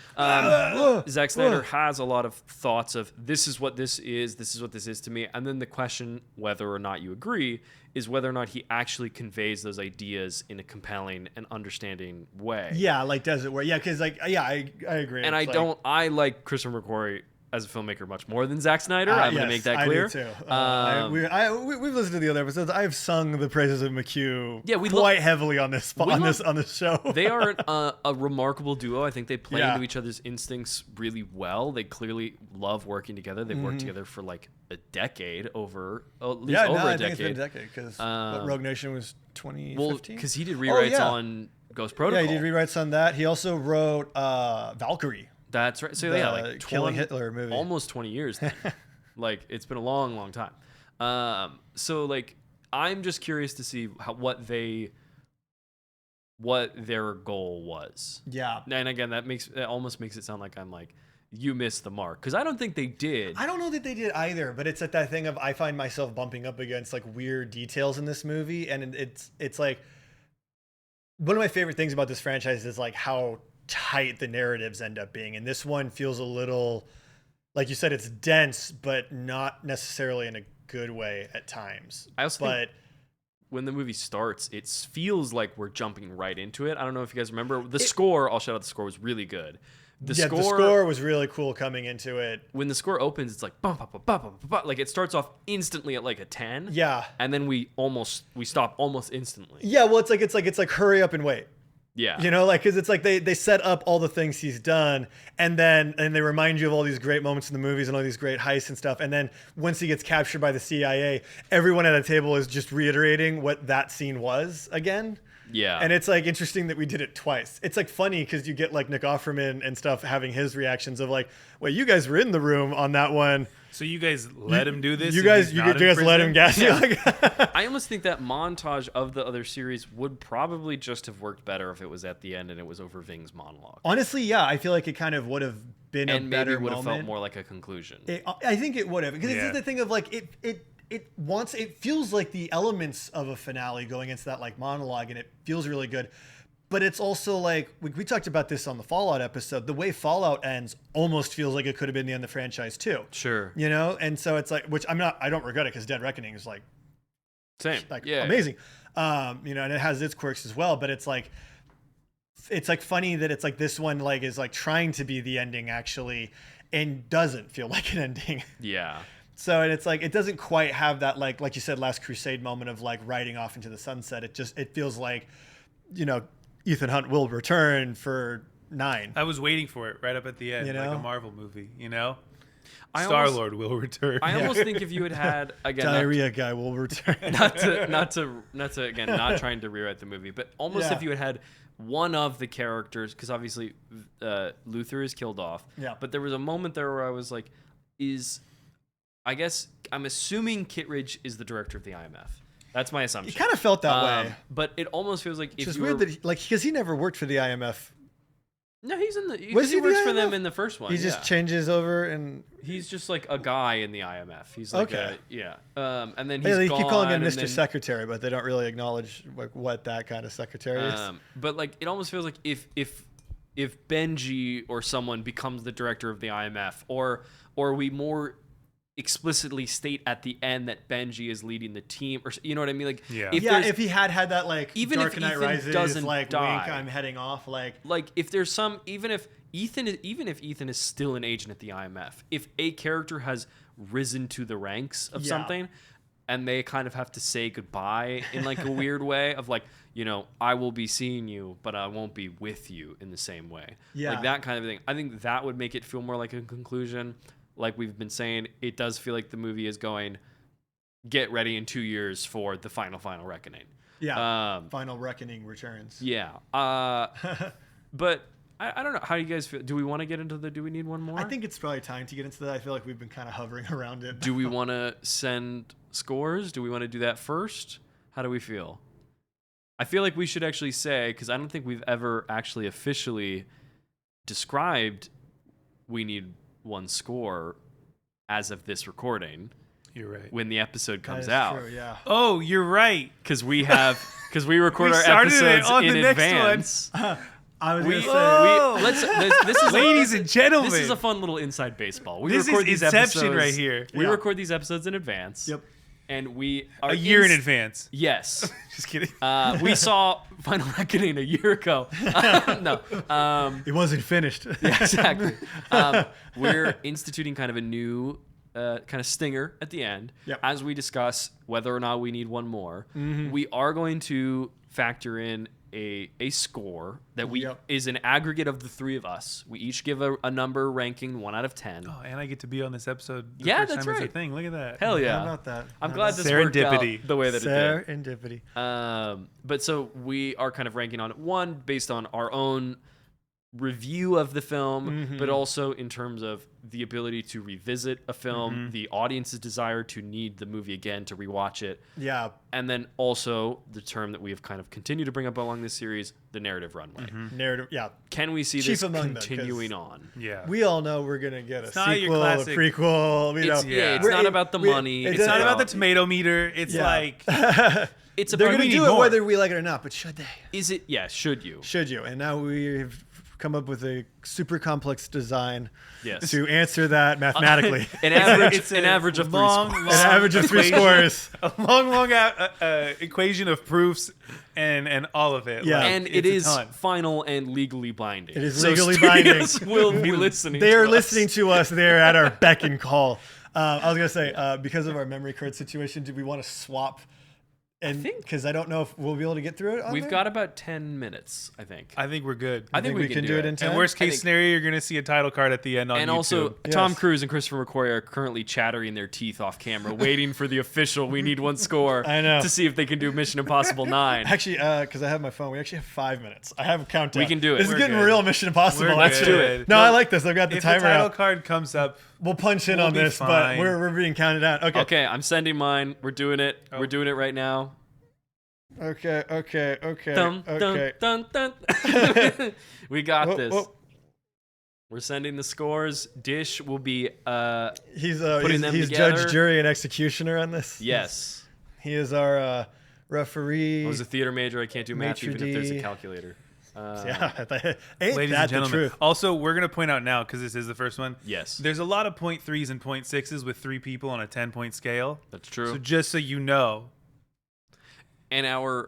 Zack Snyder has a lot of thoughts of this is what this is what this is to me. And then the question, whether or not you agree, is whether or not he actually conveys those ideas in a compelling and understanding way. Yeah, like does it work? Yeah, because like I agree. And It's like, I like Christopher McQuarrie as a filmmaker much more than Zack Snyder. I'm going to make that I clear. do too. We've listened to the other episodes. I've sung the praises of McHugh quite heavily on this show. They are a remarkable duo. I think they play Yeah. into each other's instincts really well. They clearly love working together. They've worked together for like a decade at least over a I think decade. it's been a decade because Rogue Nation was 2015. Well, because he did rewrites on Ghost Protocol. Yeah, he did rewrites on that. He also wrote Valkyrie. That's right. So the yeah, like Killing Hitler movie. almost 20 years. Then. Like it's been a long, long time. So like I'm just curious to see what their goal was. Yeah. And again, that almost makes it sound like I'm like you missed the mark, because I don't think they did. I don't know that they did either, but it's at that thing of I find myself bumping up against like weird details in this movie, and it's like one of my favorite things about this franchise is like how tight the narratives end up being, and this one feels a little, like you said, it's dense, but not necessarily in a good way at times. I also think when the movie starts, it feels like we're jumping right into it. I don't know if you guys remember the score. I'll shout out the score was really good. The score was really cool coming into it. When the score opens, it's like bum, bum, bum, bum, bum, bum, like it starts off instantly at like a 10. Yeah. And then we stop almost instantly. Yeah, well it's like hurry up and wait. Yeah. You know, like, because it's like they set up all the things he's done, and they remind you of all these great moments in the movies and all these great heists and stuff. And then once he gets captured by the CIA, everyone at a table is just reiterating what that scene was again. Yeah. And it's like interesting that we did it twice. It's like funny because you get like Nick Offerman and stuff having his reactions of like, wait, you guys were in the room on that one. So you guys let him do this? You guys let him gas you. I almost think that montage of the other series would probably just have worked better if it was at the end and it was over Ving's monologue. Honestly, yeah, I feel like it kind of would have been a better moment. And maybe would have felt more like a conclusion. I think it would have, because it's the thing of like it feels like the elements of a finale going into that like monologue, and it feels really good. But it's also like, we talked about this on the Fallout episode, the way Fallout ends almost feels like it could have been the end of the franchise too. Sure. You know? And so it's like, which I don't regret it, because Dead Reckoning is like, same. Like, yeah, amazing. You know, and it has its quirks as well, but it's like funny that it's like this one like is like trying to be the ending actually, and doesn't feel like an ending. Yeah. So, and it's like, it doesn't quite have that, like you said, Last Crusade moment of like riding off into the sunset. It feels like, you know, Ethan Hunt will return for 9. I was waiting for it right up at the end, you know? like a Marvel movie, you know? Star-Lord will return. I almost think if you had again, diarrhea guy will return. not to again, not trying to rewrite the movie, but almost if you had one of the characters, because obviously Luther is killed off. Yeah. But there was a moment there where I was like, I guess I'm assuming Kittredge is the director of the IMF. That's my assumption. It kind of felt that way, but it almost feels like it's just weird that because he never worked for the IMF. No, he's in the. He Was he works the for IMF? them in the first one. He just changes over, and he's just like a guy in the IMF. He's like okay. And then he's they gone. keep calling him Mr. Then, Secretary, but they don't really acknowledge like what that kind of secretary is. But like, it almost feels like if Benji or someone becomes the director of the IMF, or we more explicitly state at the end that Benji is leading the team, or you know what I mean? Like, if he had that like even Dark if Knight Ethan Rises doesn't like die, wink, I'm heading off, like if there's some, even if Ethan is still an agent at the IMF, if a character has risen to the ranks of something, and they kind of have to say goodbye in like a weird way of like, you know, I will be seeing you, but I won't be with you in the same way. Yeah. Like that kind of thing. I think that would make it feel more like a conclusion. Like we've been saying, it does feel like the movie is going, get ready in 2 years for the final reckoning. Yeah. Final Reckoning returns. Yeah. But I don't know. How do you guys feel? Do we want to get into do we need one more? I think it's probably time to get into that. I feel like we've been kind of hovering around it. Do we want to send scores? Do we want to do that first? How do we feel? I feel like we should actually say, because I don't think we've ever actually officially described we need one score as of this recording. You're right. When the episode comes That is out. True, yeah. Oh, you're right. Because we record We our started it episodes on in the next advance. I was going to say. This is Ladies and gentlemen. This is a fun little inside baseball. We This record is these Inception episodes, right here. We Yeah. record these episodes in advance. Yep. And we are A year in advance. Yes. Just kidding. We saw Final Reckoning a year ago. No. It wasn't finished. Yeah, exactly. We're instituting kind of a new kind of stinger at the end as we discuss whether or not we need one more. Mm-hmm. We are going to factor in a score that is an aggregate of the three of us. We each give a number ranking 1 out of 10. Oh, and I get to be on this episode. Yeah, first that's time right. It's a thing. Look at that. Hell yeah. How about that? I'm glad this worked out Serendipity. the way that it Serendipity. did. But so we are kind of ranking on 1 based on our own review of the film, but also in terms of the ability to revisit a film, the audience's desire to need the movie again to rewatch it. Yeah. And then also the term that we have kind of continued to bring up along this series, the narrative runway. Narrative. Yeah. Can we see Chief this among them, 'cause continuing on? Yeah. We all know we're gonna get a not your sequel, a classic- prequel. We It's, know. yeah, it's We're- not about the money. it's It's not about the about tomato meter. It's Yeah. like It's They're about gonna we do need it more. whether we like it or not. But should they? is it? Yeah, should you? Should you? And now we've come up with a super complex design Yes. to answer that mathematically. An average, It's an a average of long, three An scores. long average of 3 equation. scores. a long equation of proofs and all of it. Yeah. Like, And it's it a is ton. final and legally binding. It is So legally binding. studios will be listening. They are to us. listening to us. They're at our beck and call. I was gonna say because of our memory card situation, do we want to swap? And think- because I don't know if we'll be able to get through it. On We've there? got about 10 minutes, I think. I think we're good. I think we can do it in it. 10. And worst I case think- scenario, you're gonna see a title card at the end on And YouTube. also, Yes. Tom Cruise and Christopher McQuarrie are currently chattering their teeth off camera, waiting for the official "We need one score" I know. to see if they can do Mission Impossible 9. Actually, because I have my phone, we actually have 5 minutes. I have a countdown. We can do it. This is We're getting good. real Mission Impossible. We're Let's good. do it. No, I like this. I've got the if the timer title out. card comes up, We'll punch in we'll on be this, but fine. we're being counted out. Okay. Okay, I'm sending mine. We're doing it. Oh. We're doing it right now. Okay. Dun, Okay. dun, dun, dun. We got Whoa, this. whoa. We're sending the scores. Dish will be He's Putting them he's together. judge, jury, and executioner on this. yes. He is our referee. I was a theater major. I can't do math Maitre even if there's a d'. calculator. Yeah, ain't ladies that and gentlemen. the truth? Also, we're gonna point out now because this is the first one. Yes, There's a lot of 0.3s and 0.6s with 3 people on a 10-point scale. that's true. So just so you know, And our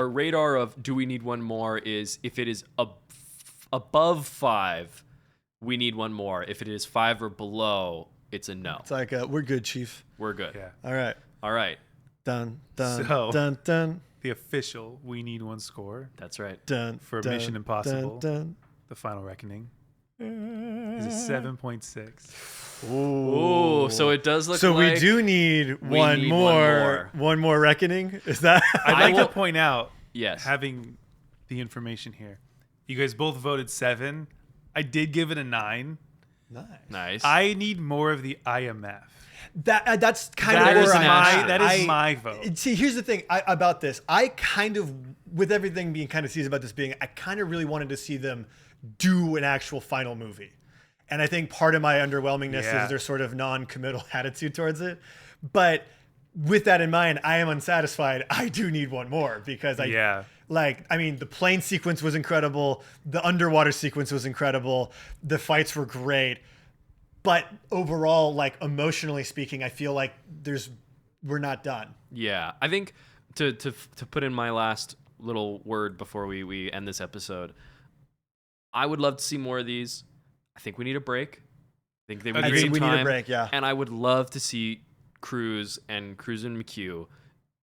radar of do we need one more is if it is above 5, we need one more. If it is 5 or below, it's a no. It's like we're good, Chief. We're good. yeah, All right. All right. Dun dun So- dun dun the official "We Need One" score, That's right. dun For dun, Mission Impossible. Dun, the final reckoning, is a 7.6. Ooh, so it does look So like we do need we one need more. One more reckoning. Is that? I'd I like will- to point out, Yes. having the information here, you guys both voted 7. I did give it a 9. Nice. Nice. I need more of the IMF. That's kind That of is where an I'm asterisk. at. That is my vote. See, here's the thing about this. I kind of, with everything being kind of seized about this being, I kind of really wanted to see them do an actual final movie. And I think part of my underwhelmingness Yeah. is their sort of non-committal attitude towards it. But with that in mind, I am unsatisfied. I do need one more because Yeah. I mean, the plane sequence was incredible. The underwater sequence was incredible. The fights were great. But overall, like emotionally speaking, I feel like we're not done. Yeah, I think to put in my last little word before we end this episode, I would love to see more of these. I think we need a break. I think they would I need think some we need time. a break, yeah. And I would love to see Cruise and McHugh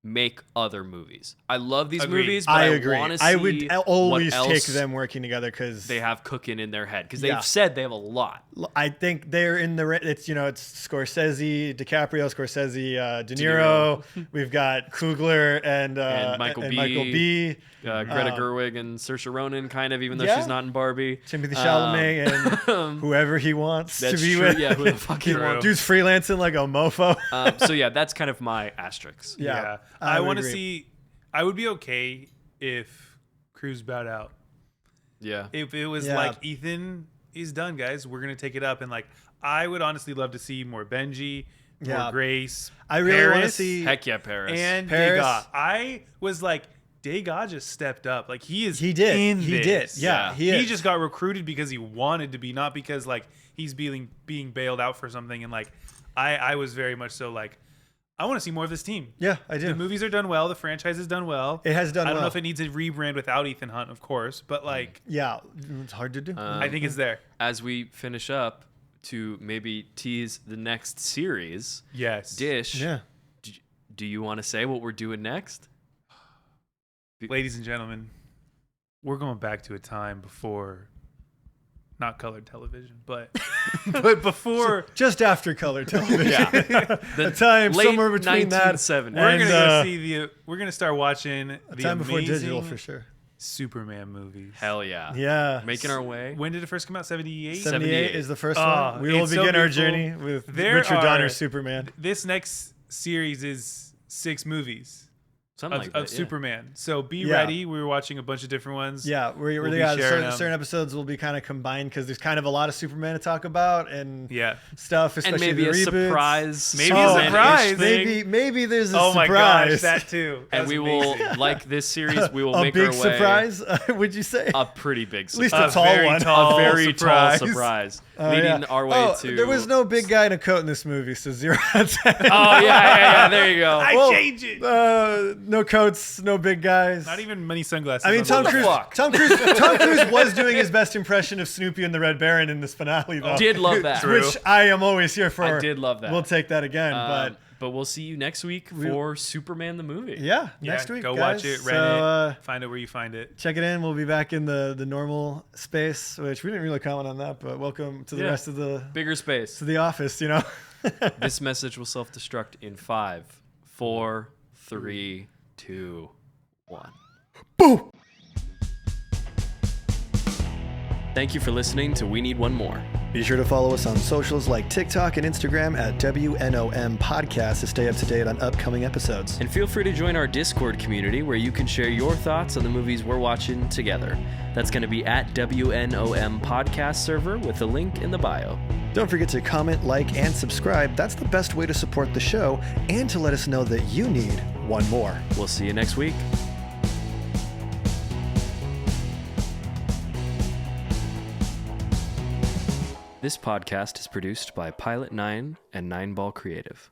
make other movies. I love these Agreed. movies, but I I agree. want to see I would always what take else them working together because they have cooking in their head because Yeah. they've said they have a lot. I think they're in the it's it's Scorsese, DiCaprio, Scorsese, De Niro. We've got Coogler and Michael B. Michael B. Greta Gerwig and Saoirse Ronan, kind of, even though Yeah. she's not in Barbie. Timothy Chalamet and whoever he wants to That's be true. with. Yeah, who the fuck he True. wants. Dude's freelancing like a mofo. So yeah, that's kind of my asterisk. Yeah, I would want to agree. see. I would be okay if Cruz bowed out. Yeah. If it was Yeah. like Ethan is done, guys, we're gonna take it up, and like I would honestly love to see more Benji, Yeah. more Grace. I really want to Paris, see. Heck yeah, Paris. and Paris. Degas. I was like, Degas just stepped up. Like he is. He did. In He this. did. Yeah, Yeah. he is. just got recruited because he wanted to be, not because like he's being bailed out for something. And like I was very much so like, I want to see more of this team. Yeah, I do. The movies are done well. The franchise has done well. It has done I don't well. know if it needs a rebrand without Ethan Hunt, of course, but like Yeah, it's hard to do. I think it's there. As we finish up to maybe tease the next series, Yes. Dish, yeah. do you want to say what we're doing next? Ladies and gentlemen, we're going back to a time before not colored television, but but before Just after color television. Yeah. A time late somewhere between that 1970s. we're and, gonna go see we're gonna start watching a the time before digital amazing for sure. Superman movies. Hell yeah. Yeah. Making our way. When did it first come out? 78? 78 is the first Oh, one. We will it's so begin our beautiful. journey with There Richard are- Donner's Superman. This next series is 6 movies Something of like that. Superman. So be Yeah. ready. We were watching a bunch of different ones. Yeah, We'll be yeah, sharing them. certain episodes will be kind of combined because there's kind of a lot of Superman to talk about and Yeah. stuff, And especially maybe the a reboots. surprise. Maybe a Superman-ish surprise. thing. Maybe there's a Oh my surprise. gosh, that too. And That's we will, amazing. like this series, we will a make big our way. surprise, would you say? A pretty big At least surprise. a tall very one. tall A very surprise. tall surprise. Oh, leading yeah. our way to. There was no big guy in a coat in this movie, so 0 out of 10. Oh, yeah. There you go. I Well, change it. No coats, no big guys. Not even many sunglasses. I mean, on Tom the- Cruise. fuck? Tom Cruise was doing his best impression of Snoopy and the Red Baron in this finale, though. Did love that. True. Which I am always here for. I did love that. We'll take that again, But we'll see you next week for Superman the movie. yeah, Yeah, next week, go guys. watch it, So, rent it, find it where you find it. check it in. We'll be back in the normal space, which we didn't really comment on that, but welcome to the Yeah. rest of the Bigger space. to the office. You know. This message will self-destruct in 5, 4, 3, 2, 1. Boom. Thank you for listening to We Need One More. Be sure to follow us on socials like TikTok and Instagram at WNOM Podcast to stay up to date on upcoming episodes. And feel free to join our Discord community where you can share your thoughts on the movies we're watching together. That's going to be at WNOM Podcast server with the link in the bio. Don't forget to comment, like, and subscribe. That's the best way to support the show and to let us know that you need one more. We'll see you next week. This podcast is produced by Pilot 9 and 9 Ball Creative.